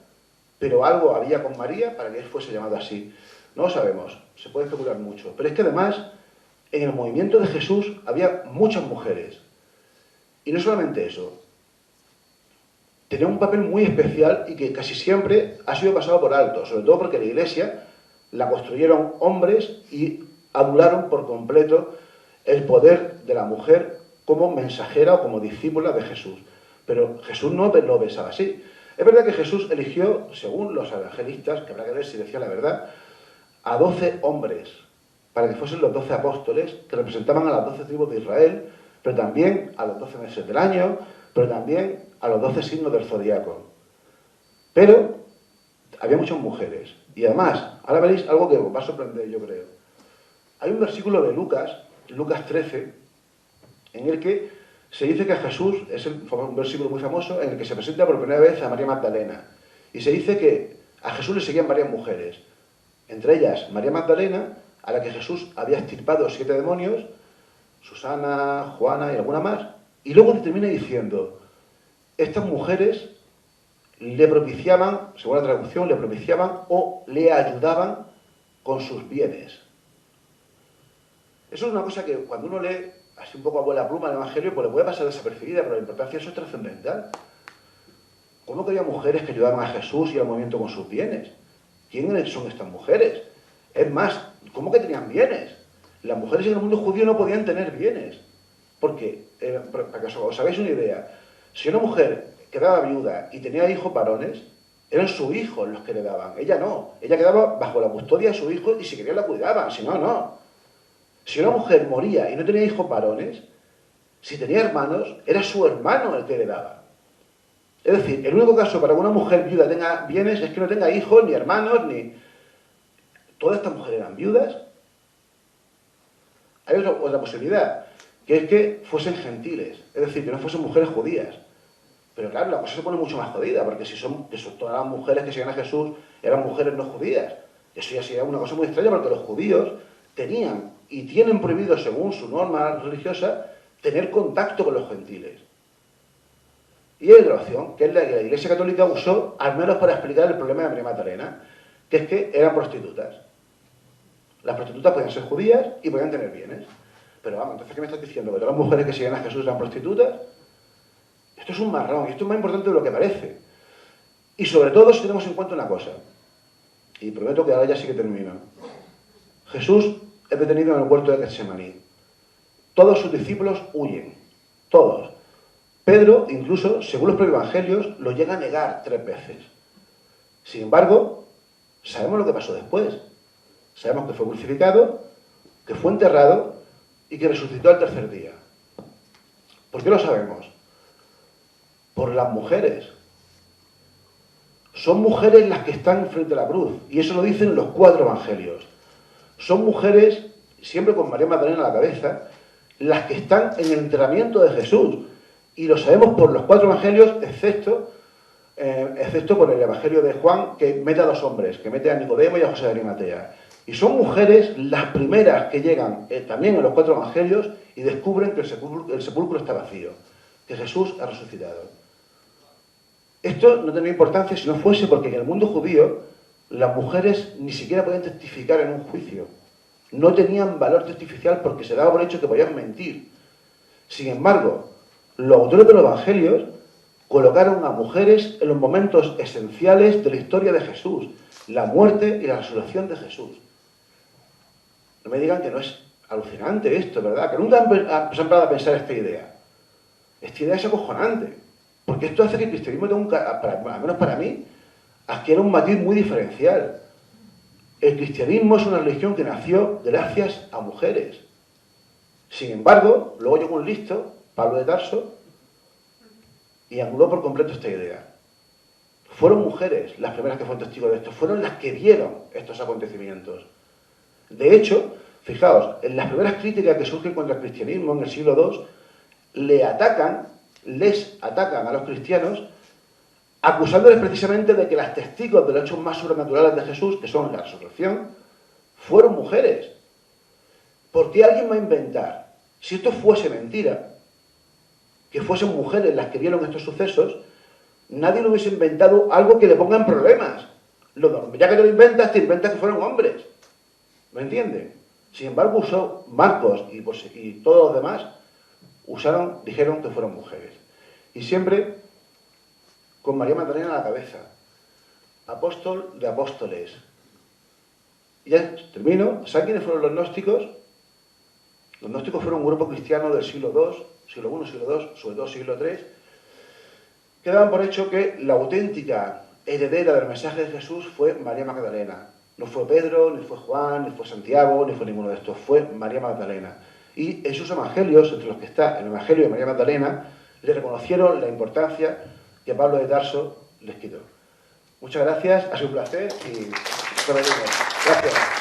Speaker 1: pero algo había con María para que él fuese llamado así. No lo sabemos, se puede especular mucho. Pero es que además, en el movimiento de Jesús había muchas mujeres. Y no solamente eso, tenía un papel muy especial y que casi siempre ha sido pasado por alto, sobre todo porque la Iglesia la construyeron hombres y anularon por completo el poder de la mujer como mensajera o como discípula de Jesús. Pero Jesús no lo pensaba así. Es verdad que Jesús eligió, según los evangelistas, que habrá que ver si decía la verdad, a 12 hombres, para que fuesen los 12 apóstoles, que representaban a las 12 tribus de Israel, pero también a los 12 meses del año, pero también a los 12 signos del zodiaco. Pero había muchas mujeres. Y además, ahora veréis algo que os va a sorprender, yo creo. Hay un versículo de Lucas 13, en el que se dice que a Jesús, es un versículo muy famoso, en el que se presenta por primera vez a María Magdalena. Y se dice que a Jesús le seguían varias mujeres. Entre ellas, María Magdalena, a la que Jesús había extirpado 7 demonios, Susana, Juana y alguna más. Y luego le termina diciendo, estas mujeres le propiciaban, según la traducción, le propiciaban o le ayudaban con sus bienes. Eso es una cosa que cuando uno lee así un poco a vuela pluma el Evangelio, pues le puede pasar desapercibida, pero la importancia de eso es trascendental. ¿Cómo que había mujeres que ayudaban a Jesús y al movimiento con sus bienes? ¿Quiénes son estas mujeres? Es más, ¿cómo que tenían bienes? Las mujeres en el mundo judío no podían tener bienes. Porque, para que os hagáis una idea, si una mujer quedaba viuda y tenía hijos varones, eran sus hijos los que le daban. Ella no. Ella quedaba bajo la custodia de sus hijos y si querían la cuidaban, si no, no. Si una mujer moría y no tenía hijos varones, si tenía hermanos, era su hermano el que le daba. Es decir, el único caso para que una mujer viuda tenga bienes es que no tenga hijos, ni hermanos, ni... Todas estas mujeres eran viudas. Hay otra posibilidad, que es que fuesen gentiles, es decir, que no fuesen mujeres judías. Pero claro, la cosa se pone mucho más jodida, porque si son todas las mujeres que siguen a Jesús eran mujeres no judías. Eso ya sería una cosa muy extraña, porque los judíos tenían y tienen prohibido, según su norma religiosa, tener contacto con los gentiles. Y hay otra opción, que es la que la Iglesia Católica usó, al menos para explicar el problema de María Magdalena, que es que eran prostitutas. Las prostitutas podían ser judías y podían tener bienes. Pero vamos, entonces, ¿qué me estás diciendo? ¿Que todas las mujeres que siguen a Jesús eran prostitutas? Esto es un marrón, y esto es más importante de lo que parece. Y sobre todo si tenemos en cuenta una cosa, y prometo que ahora ya sí que termino. Jesús es detenido en el huerto de Getsemaní. Todos sus discípulos huyen, todos. Pedro, incluso, según los propios evangelios, lo llega a negar 3 veces. Sin embargo, sabemos lo que pasó después. Sabemos que fue crucificado, que fue enterrado y que resucitó al tercer día. ¿Por qué lo sabemos? por las mujeres. Son mujeres las que están frente a la cruz, y eso lo dicen los 4 evangelios. Son mujeres, siempre con María Magdalena a la cabeza, las que están en el enterramiento de Jesús. Y lo sabemos por los 4 evangelios, excepto por el evangelio de Juan, que mete a 2 hombres, que mete a Nicodemo y a José de Arimatea. Y son mujeres las primeras que llegan también en los 4 evangelios y descubren que el sepulcro está vacío, que Jesús ha resucitado. Esto no tenía importancia si no fuese porque en el mundo judío las mujeres ni siquiera podían testificar en un juicio. No tenían valor testificial porque se daba por hecho que podían mentir. Sin embargo, los autores de los evangelios colocaron a mujeres en los momentos esenciales de la historia de Jesús, la muerte y la resurrección de Jesús. No me digan que no es alucinante esto, ¿verdad? Que nunca han empezado a pensar esta idea. Esta idea es acojonante, porque esto hace que el cristianismo tenga al menos para mí, adquiera un matiz muy diferencial. El cristianismo es una religión que nació gracias a mujeres. Sin embargo, luego llegó un listo, Pablo de Tarso, y anuló por completo esta idea. Fueron mujeres las primeras que fueron testigos de esto, fueron las que vieron estos acontecimientos. De hecho, fijaos, en las primeras críticas que surgen contra el cristianismo en el siglo II, les atacan a los cristianos, acusándoles precisamente de que las testigos de los hechos más sobrenaturales de Jesús, que son la resurrección, fueron mujeres. ¿Por qué alguien va a inventar? Si esto fuese mentira, que fuesen mujeres las que vieron estos sucesos, nadie le hubiese inventado algo que le ponga en problemas. Ya que te lo inventas, te inventas que fueron hombres. ¿Me entienden? Sin embargo, usó Marcos y todos los demás dijeron que fueron mujeres. Y siempre con María Magdalena a la cabeza. Apóstol de apóstoles. Y ya termino. ¿Saben quiénes fueron los gnósticos? Los gnósticos fueron un grupo cristiano del siglo II, siglo I, siglo II, sobre todo siglo III, que daban por hecho que la auténtica heredera del mensaje de Jesús fue María Magdalena. No fue Pedro, ni fue Juan, ni fue Santiago, ni fue ninguno de estos. Fue María Magdalena. Y en sus evangelios, entre los que está el evangelio de María Magdalena, le reconocieron la importancia que Pablo de Tarso les quitó. Muchas gracias, ha sido un placer y gracias.